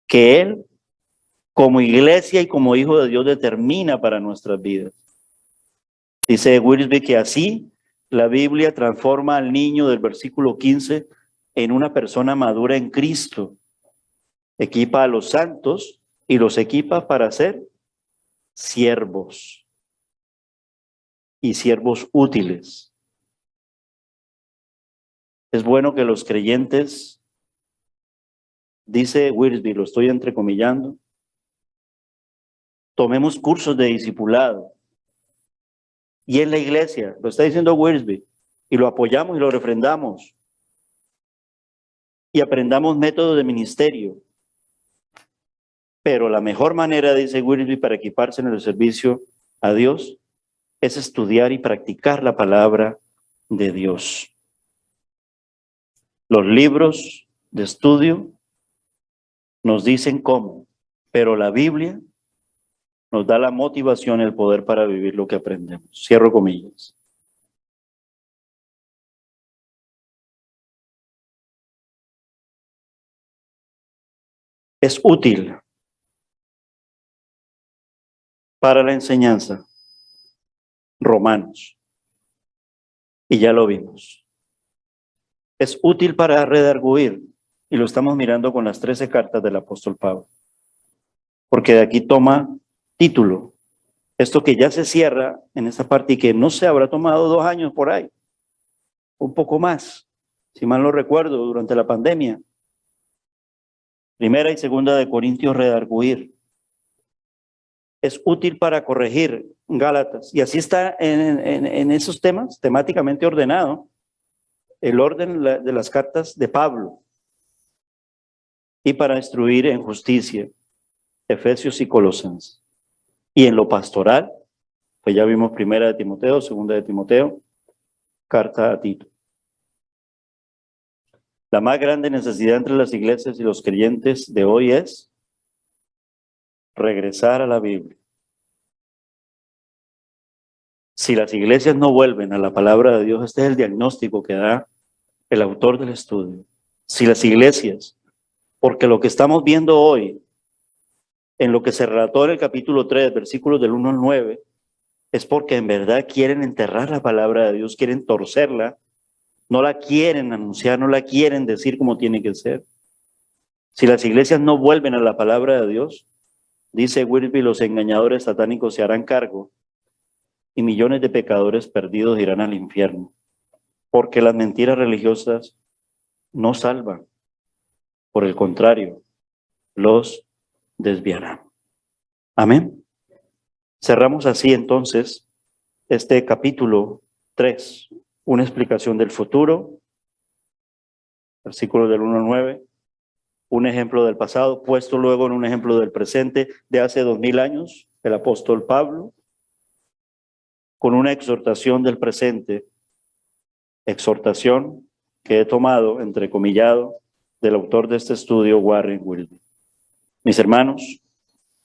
que Él, como iglesia y como hijo de Dios, determina para nuestras vidas. Dice Wiersbe que así la Biblia transforma al niño del versículo 15 en una persona madura en Cristo. Equipa a los santos y los equipa para ser siervos y siervos útiles. Es bueno que los creyentes, dice Wiersbe, lo estoy entrecomillando, tomemos cursos de discipulado. Y en la iglesia, lo está diciendo Wiersbe, y lo apoyamos y lo refrendamos. Y aprendamos métodos de ministerio. Pero la mejor manera, dice Wiersbe, para equiparse en el servicio a Dios es estudiar y practicar la palabra de Dios. Los libros de estudio nos dicen cómo, pero la Biblia nos da la motivación y el poder para vivir lo que aprendemos. Cierro comillas. Es útil para la enseñanza. Romanos. Y ya lo vimos. Es útil para redarguir. Y lo estamos mirando con las 13 cartas del apóstol Pablo. Porque de aquí toma título. Esto que ya se cierra en esta parte y que no se habrá tomado 2 años por ahí. Un poco más. Si mal no recuerdo, durante la pandemia. Primera y segunda de Corintios, redarguir. Es útil para corregir, Gálatas. Y así está en esos temas, temáticamente ordenado, el orden de las cartas de Pablo. Y para instruir en justicia, Efesios y Colosenses. Y en lo pastoral, pues ya vimos primera de Timoteo, segunda de Timoteo, carta a Tito. La más grande necesidad entre las iglesias y los creyentes de hoy es regresar a la Biblia. Si las iglesias no vuelven a la palabra de Dios, este es el diagnóstico que da el autor del estudio. Si las iglesias, porque lo que estamos viendo hoy, en lo que se relató en el capítulo 3, versículos del 1 al 9, es porque en verdad quieren enterrar la palabra de Dios, quieren torcerla, no la quieren anunciar, no la quieren decir como tiene que ser. Si las iglesias no vuelven a la palabra de Dios, dice Wiersbe, los engañadores satánicos se harán cargo y millones de pecadores perdidos irán al infierno, porque las mentiras religiosas no salvan, por el contrario, los desviarán. Amén. Cerramos así entonces este capítulo 3, una explicación del futuro, versículos del 1 al 9, un ejemplo del pasado, puesto luego en un ejemplo del presente de hace 2000 años, el apóstol Pablo, con una exhortación del presente, exhortación que he tomado, entrecomillado, del autor de este estudio, Warren Wiersbe. Mis hermanos,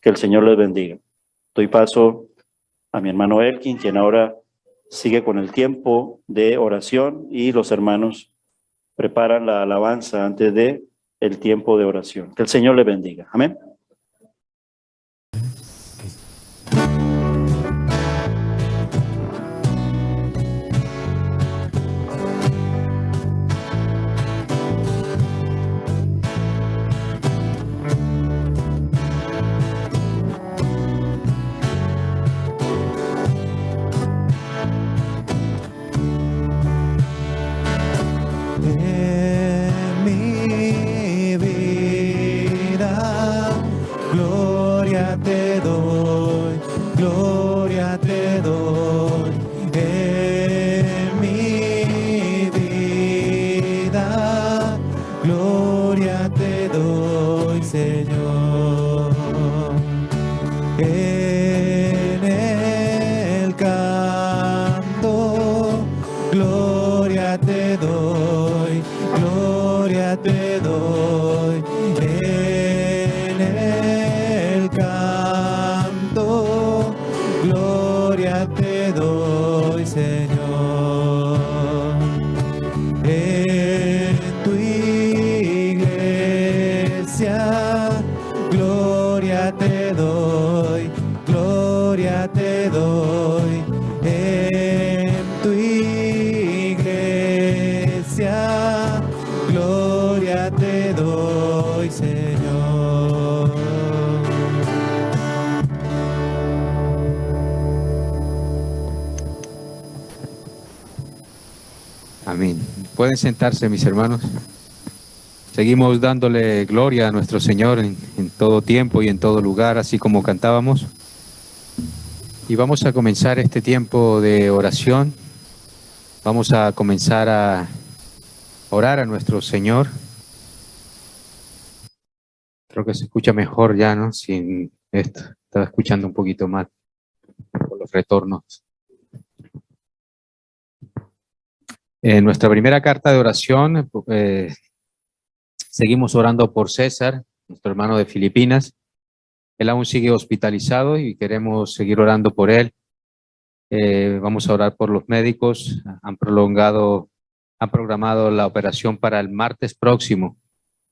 que el Señor les bendiga. Doy paso a mi hermano Elkin, quien ahora sigue con el tiempo de oración, y los hermanos preparan la alabanza antes de el tiempo de oración. Que el Señor les bendiga. Amén.
Gloria te doy. gloria te doy en el canto, gloria te doy, Señor, en tu iglesia, gloria te doy, gloria te doy, en tu iglesia, gloria te doy, Señor.
Amén. Pueden sentarse, mis hermanos. Seguimos dándole gloria a nuestro Señor en todo tiempo y en todo lugar, así como cantábamos. Y vamos a comenzar este tiempo de oración. Vamos a comenzar a orar a nuestro Señor. Creo que se escucha mejor ya, ¿no? Sin esto. Estaba escuchando un poquito mal por los retornos. En nuestra primera carta de oración, seguimos orando por César, nuestro hermano de Filipinas. Él aún sigue hospitalizado y queremos seguir orando por él. Vamos a orar por los médicos. Han programado la operación para el martes próximo,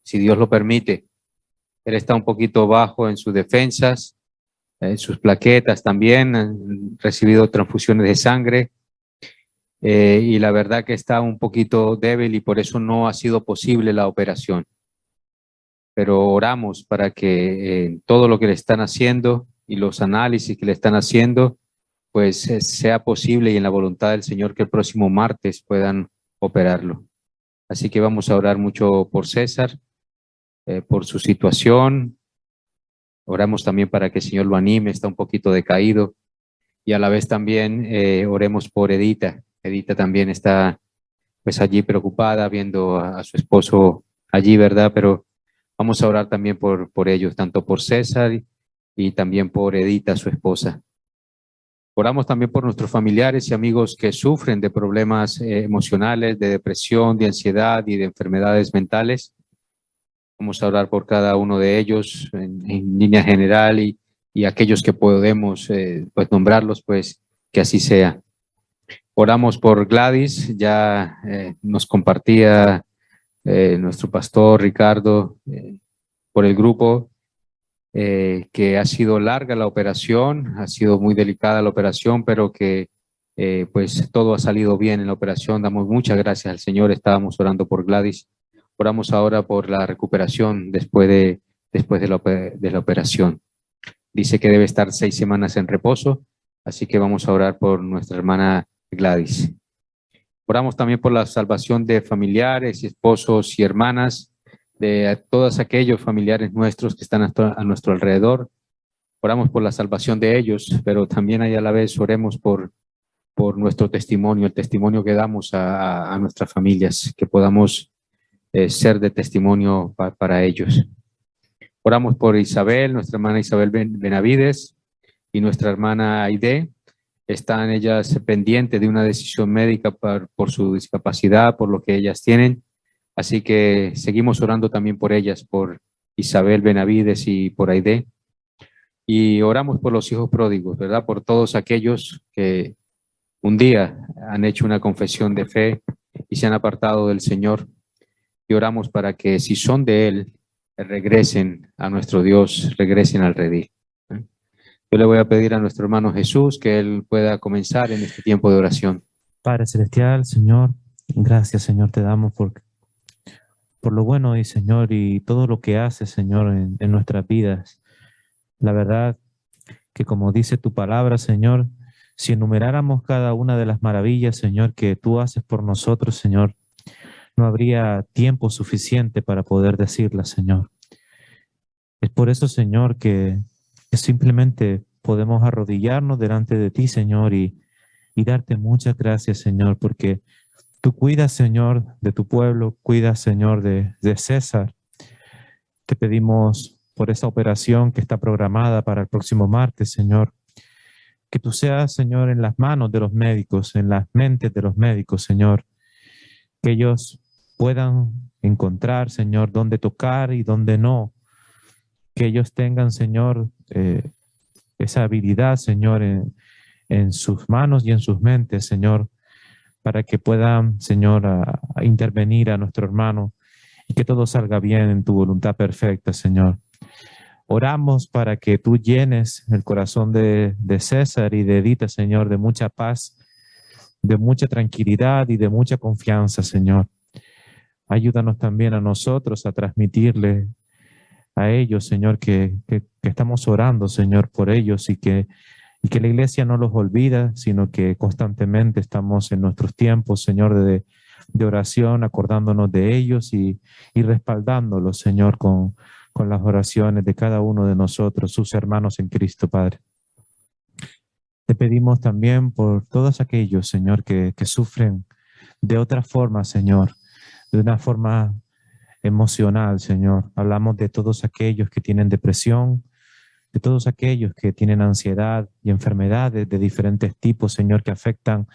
si Dios lo permite. Él está un poquito bajo en sus defensas, sus plaquetas también, han recibido transfusiones de sangre. Y la verdad que está un poquito débil y por eso no ha sido posible la operación. Pero oramos para que todo lo que le están haciendo y los análisis que le están haciendo, pues sea posible y en la voluntad del Señor que el próximo martes puedan operarlo. Así que vamos a orar mucho por César, por su situación. Oramos también para que el Señor lo anime, está un poquito decaído. Y a la vez también oremos por Edita. Edita también está pues allí preocupada viendo a su esposo allí, ¿verdad? Pero vamos a orar también por ellos, tanto por César y también por Edita, su esposa. Oramos también por nuestros familiares y amigos que sufren de problemas emocionales, de depresión, de ansiedad y de enfermedades mentales. Vamos a orar por cada uno de ellos en línea general y aquellos que podemos pues nombrarlos, pues que así sea. Oramos por Gladys, ya nos compartía nuestro pastor Ricardo por el grupo, que ha sido larga la operación, ha sido muy delicada la operación, pero que pues todo ha salido bien en la operación. Damos muchas gracias al Señor. Estábamos orando por Gladys. Oramos ahora por la recuperación después de la operación. Dice que debe estar 6 semanas en reposo, así que vamos a orar por nuestra hermana Gladys. Oramos también por la salvación de familiares, esposos y hermanas, de todos aquellos familiares nuestros que están a nuestro alrededor. Oramos por la salvación de ellos, pero también ahí a la vez oremos por nuestro testimonio, el testimonio que damos a nuestras familias, que podamos ser de testimonio para ellos. Oramos por Isabel, nuestra hermana Isabel Benavides y nuestra hermana Aide. Están ellas pendientes de una decisión médica por su discapacidad, por lo que ellas tienen. Así que seguimos orando también por ellas, por Isabel Benavides y por Aide. Y oramos por los hijos pródigos, ¿verdad? Por todos aquellos que un día han hecho una confesión de fe y se han apartado del Señor. Y oramos para que si son de Él, regresen a nuestro Dios, regresen al redil. Yo le voy a pedir a nuestro hermano Jesús que Él pueda comenzar en este tiempo de oración.
Padre Celestial, Señor, gracias, Señor, te damos por lo bueno, y Señor, y todo lo que haces, Señor, en nuestras vidas. La verdad que como dice tu palabra, Señor, si enumeráramos cada una de las maravillas, Señor, que tú haces por nosotros, Señor, no habría tiempo suficiente para poder decirlas, Señor. Es por eso, Señor, que simplemente podemos arrodillarnos delante de ti, Señor, y darte muchas gracias, Señor, porque tú cuidas, Señor, de tu pueblo, cuidas, Señor, de César. Te pedimos por esa operación que está programada para el próximo martes, Señor, que tú seas, Señor, en las manos de los médicos, en las mentes de los médicos, Señor, que ellos puedan encontrar, Señor, dónde tocar y dónde no. Que ellos tengan, Señor, esa habilidad, Señor, en sus manos y en sus mentes, Señor, para que puedan, Señor, a intervenir a nuestro hermano y que todo salga bien en tu voluntad perfecta, Señor. Oramos para que tú llenes el corazón de César y de Edita, Señor, de mucha paz, de mucha tranquilidad y de mucha confianza, Señor. Ayúdanos también a nosotros a transmitirle a ellos, Señor, que estamos orando, Señor, por ellos y que la iglesia no los olvida, sino que constantemente estamos en nuestros tiempos, Señor, de oración, acordándonos de ellos y respaldándolos, Señor, con las oraciones de cada uno de nosotros, sus hermanos en Cristo, Padre. Te pedimos también por todos aquellos, Señor, que sufren de otra forma, Señor, de una forma emocional, Señor. Hablamos de todos aquellos que tienen depresión, de todos aquellos que tienen ansiedad y enfermedades de diferentes tipos, Señor, que afectan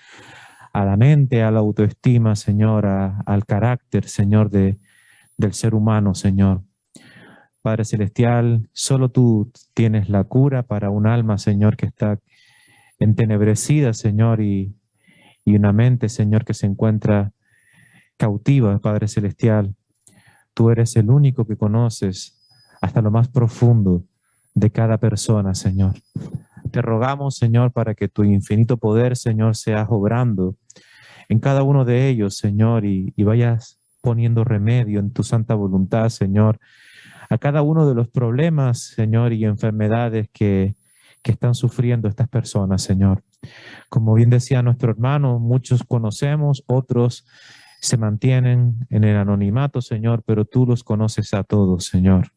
a la mente, a la autoestima, Señor, al carácter, Señor, del ser humano, Señor. Padre Celestial, solo tú tienes la cura para un alma, Señor, que está entenebrecida, Señor, y una mente, Señor, que se encuentra cautiva, Padre Celestial. Tú eres el único que conoces hasta lo más profundo de cada persona, Señor. Te rogamos, Señor, para que tu infinito poder, Señor, sea obrando en cada uno de ellos, Señor, y vayas poniendo remedio en tu santa voluntad, Señor, a cada uno de los problemas, Señor, y enfermedades que están sufriendo estas personas, Señor. Como bien decía nuestro hermano, muchos conocemos, otros se mantienen en el anonimato, Señor, pero tú los conoces a todos, Señor.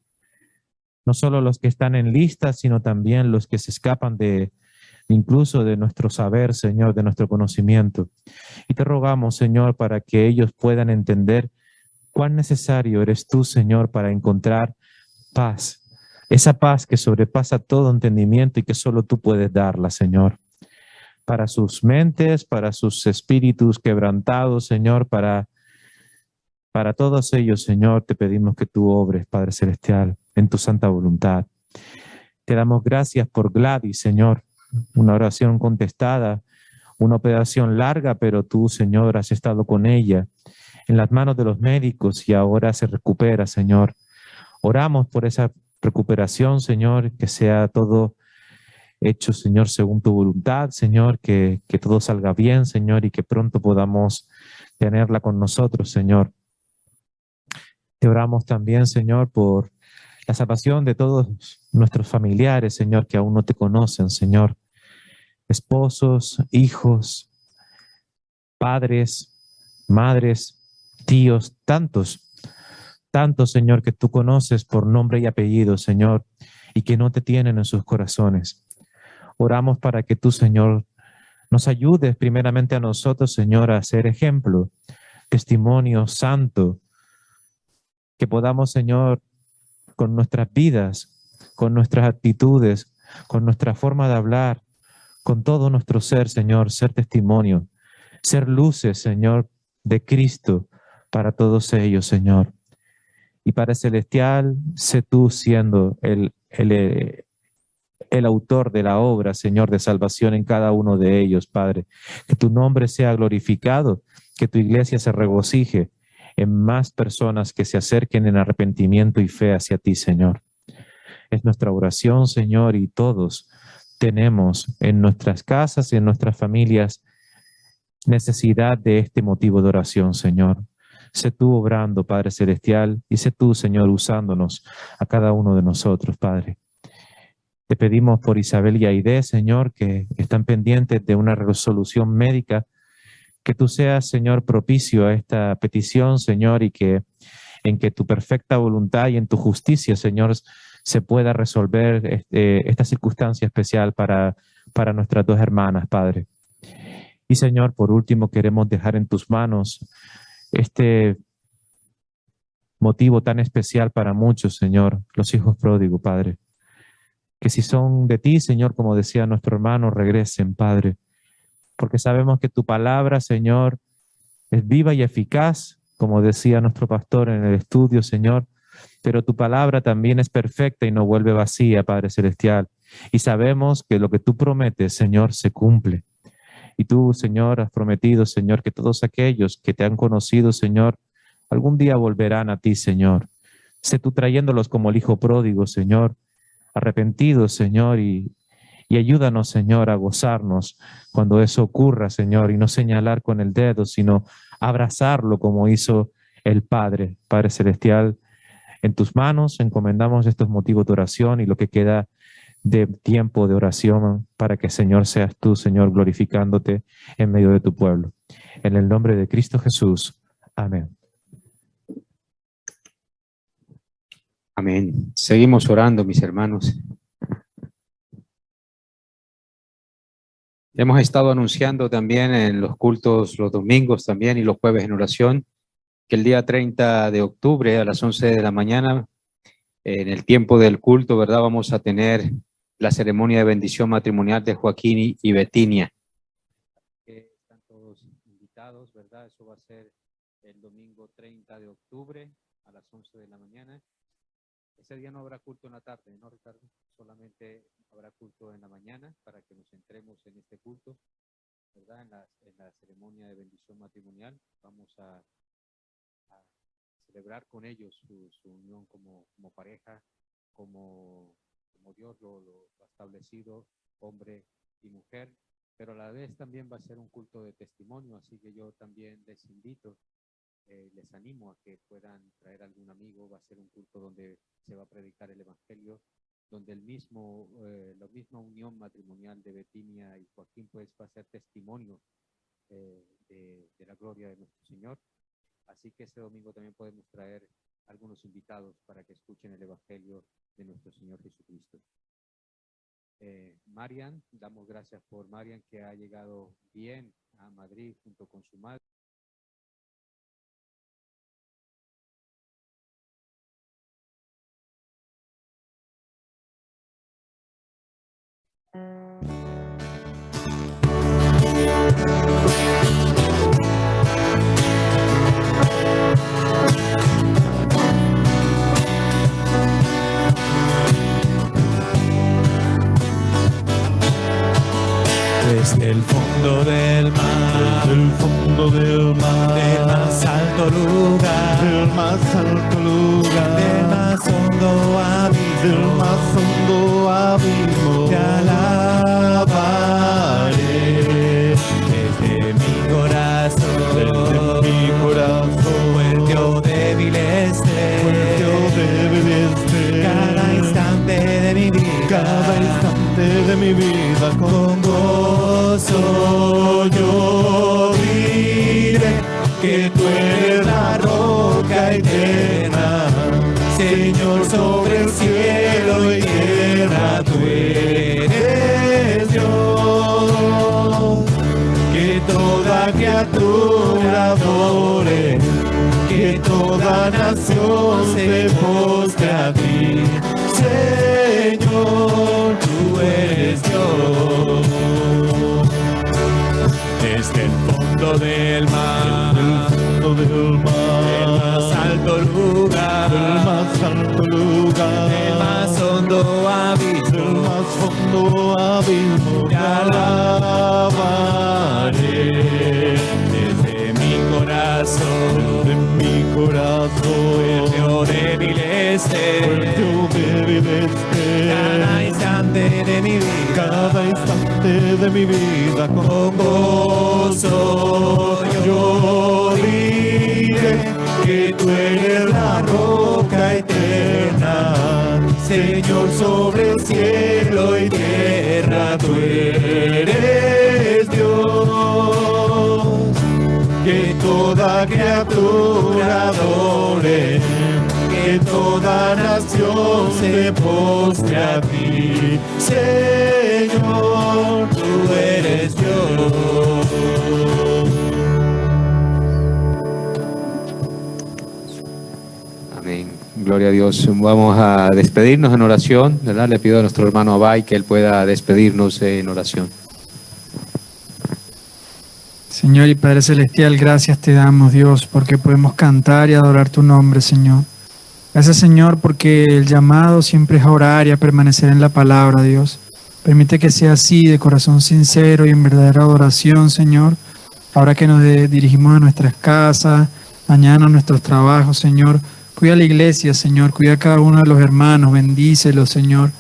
No solo los que están en lista, sino también los que se escapan incluso de nuestro saber, Señor, de nuestro conocimiento. Y te rogamos, Señor, para que ellos puedan entender cuán necesario eres tú, Señor, para encontrar paz. Esa paz que sobrepasa todo entendimiento y que solo tú puedes darla, Señor. Para sus mentes, para sus espíritus quebrantados, Señor, para todos ellos, Señor, te pedimos que tú obres, Padre Celestial, en tu santa voluntad. Te damos gracias por Gladys, Señor, una oración contestada, una operación larga, pero tú, Señor, has estado con ella en las manos de los médicos y ahora se recupera, Señor. Oramos por esa recuperación, Señor, que sea todo hecho, Señor, según tu voluntad, Señor, que todo salga bien, Señor, y que pronto podamos tenerla con nosotros, Señor. Te oramos también, Señor, por la salvación de todos nuestros familiares, Señor, que aún no te conocen, Señor. Esposos, hijos, padres, madres, tíos, tantos, Señor, que tú conoces por nombre y apellido, Señor, y que no te tienen en sus corazones. Oramos para que tú, Señor, nos ayudes primeramente a nosotros, Señor, a ser ejemplo, testimonio santo, que podamos, Señor, con nuestras vidas, con nuestras actitudes, con nuestra forma de hablar, con todo nuestro ser, Señor, ser testimonio, ser luces, Señor, de Cristo para todos ellos, Señor. Y Padre Celestial, sé tú siendo el autor de la obra, Señor, de salvación en cada uno de ellos, Padre. Que tu nombre sea glorificado, que tu iglesia se regocije en más personas que se acerquen en arrepentimiento y fe hacia ti, Señor. Es nuestra oración, Señor, y todos tenemos en nuestras casas y en nuestras familias necesidad de este motivo de oración, Señor. Sé tú obrando, Padre Celestial, y sé tú, Señor, usándonos a cada uno de nosotros, Padre. Te pedimos por Isabel y Aide, Señor, que están pendientes de una resolución médica, que tú seas, Señor, propicio a esta petición, Señor, y que en que tu perfecta voluntad y en tu justicia, Señor, se pueda resolver esta circunstancia especial para nuestras dos hermanas, Padre. Y, Señor, por último, queremos dejar en tus manos este motivo tan especial para muchos, Señor, los hijos pródigos, Padre. Que si son de ti, Señor, como decía nuestro hermano, regresen, Padre. Porque sabemos que tu palabra, Señor, es viva y eficaz como decía nuestro pastor en el estudio, Señor, pero tu palabra también es perfecta y no vuelve vacía, Padre Celestial. Y sabemos que lo que tú prometes, Señor, se cumple. Y tú, Señor, has prometido, Señor, que todos aquellos que te han conocido, Señor, algún día volverán a ti, Señor. Sé tú trayéndolos como el hijo pródigo, Señor, arrepentidos, Señor, y ayúdanos, Señor, a gozarnos cuando eso ocurra, Señor, y no señalar con el dedo, sino abrazarlo como hizo el Padre. Padre Celestial, en tus manos encomendamos estos motivos de oración y lo que queda de tiempo de oración para que, Señor, seas tú, Señor, glorificándote en medio de tu pueblo. En el nombre de Cristo Jesús. Amén.
Amén. Seguimos orando, mis hermanos. Hemos estado anunciando también en los cultos los domingos también y los jueves en oración que el día 30 de octubre a las 11 de la mañana, en el tiempo del culto, ¿verdad? Vamos a tener la ceremonia de bendición matrimonial de Joaquín y Betinia. Están todos invitados, ¿verdad? Eso va a ser el domingo 30 de octubre a las 11 de la mañana. Ese día no habrá culto en la tarde, ¿no, Ricardo? Solamente habrá culto en la mañana para que nos centremos en este culto, ¿verdad? En la ceremonia de bendición matrimonial. Vamos a celebrar con ellos su unión como pareja, como Dios lo ha establecido, hombre y mujer, pero a la vez también va a ser un culto de testimonio, así que yo también les invito, les animo a que puedan traer algún amigo. Va a ser un culto donde se va a predicar el Evangelio, donde la misma unión matrimonial de Betinia y Joaquín pues va a ser testimonio de la gloria de nuestro Señor. Así que este domingo también podemos traer algunos invitados para que escuchen el Evangelio de nuestro Señor Jesucristo. Marian, damos gracias por Marian, que ha llegado bien a Madrid junto con su madre.
Desde el fondo del mar,
del fondo del mar,
del más alto lugar,
del más alto lugar,
del más hondo abismo,
del más hondo abismo,
te alabaré. Desde mi corazón, fuerte o débil esté, cada instante de mi vida,
cada instante de mi vida,
con gozo yo diré que tú eres la roca eterna, Señor sobre el cielo y tierra, tú eres Dios. Que toda criatura adore, que toda nación se postre a ti, Señor, tú eres Dios. Desde el fondo del mar, del más alto lugar,
del más alto lugar,
del más hondo abismo,
del más hondo abismo,
te alabaré. Desde mi corazón,
de mi corazón,
fuerte o débil esté,
fuerte o débil esté,
cada instante de mi vida,
cada instante de mi vida,
con gozo yo diré que tú eres la roca eterna, Señor sobre el cielo y tierra, tú eres Dios. Que toda criatura adore, que toda nación se postre a ti, Señor, tú eres Dios.
Amén. Gloria a Dios. Vamos a despedirnos en oración, ¿verdad? Le pido a nuestro hermano Abay que él pueda despedirnos en oración.
Sí.
Señor y Padre Celestial, gracias te damos, Dios, porque podemos cantar y adorar tu nombre, Señor. Gracias, Señor, porque el llamado siempre es a orar y a permanecer en la palabra, Dios. Permite que sea así, de corazón sincero y en verdadera adoración, Señor. Ahora que nos dirigimos a nuestras casas, mañana a nuestros trabajos, Señor. Cuida a la iglesia, Señor. Cuida a cada uno de los hermanos. Bendícelos, Señor.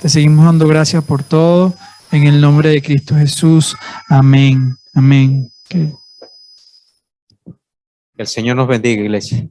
Te seguimos dando gracias por todo. En el nombre de Cristo Jesús. Amén. Amén.
Que el Señor nos bendiga, iglesia.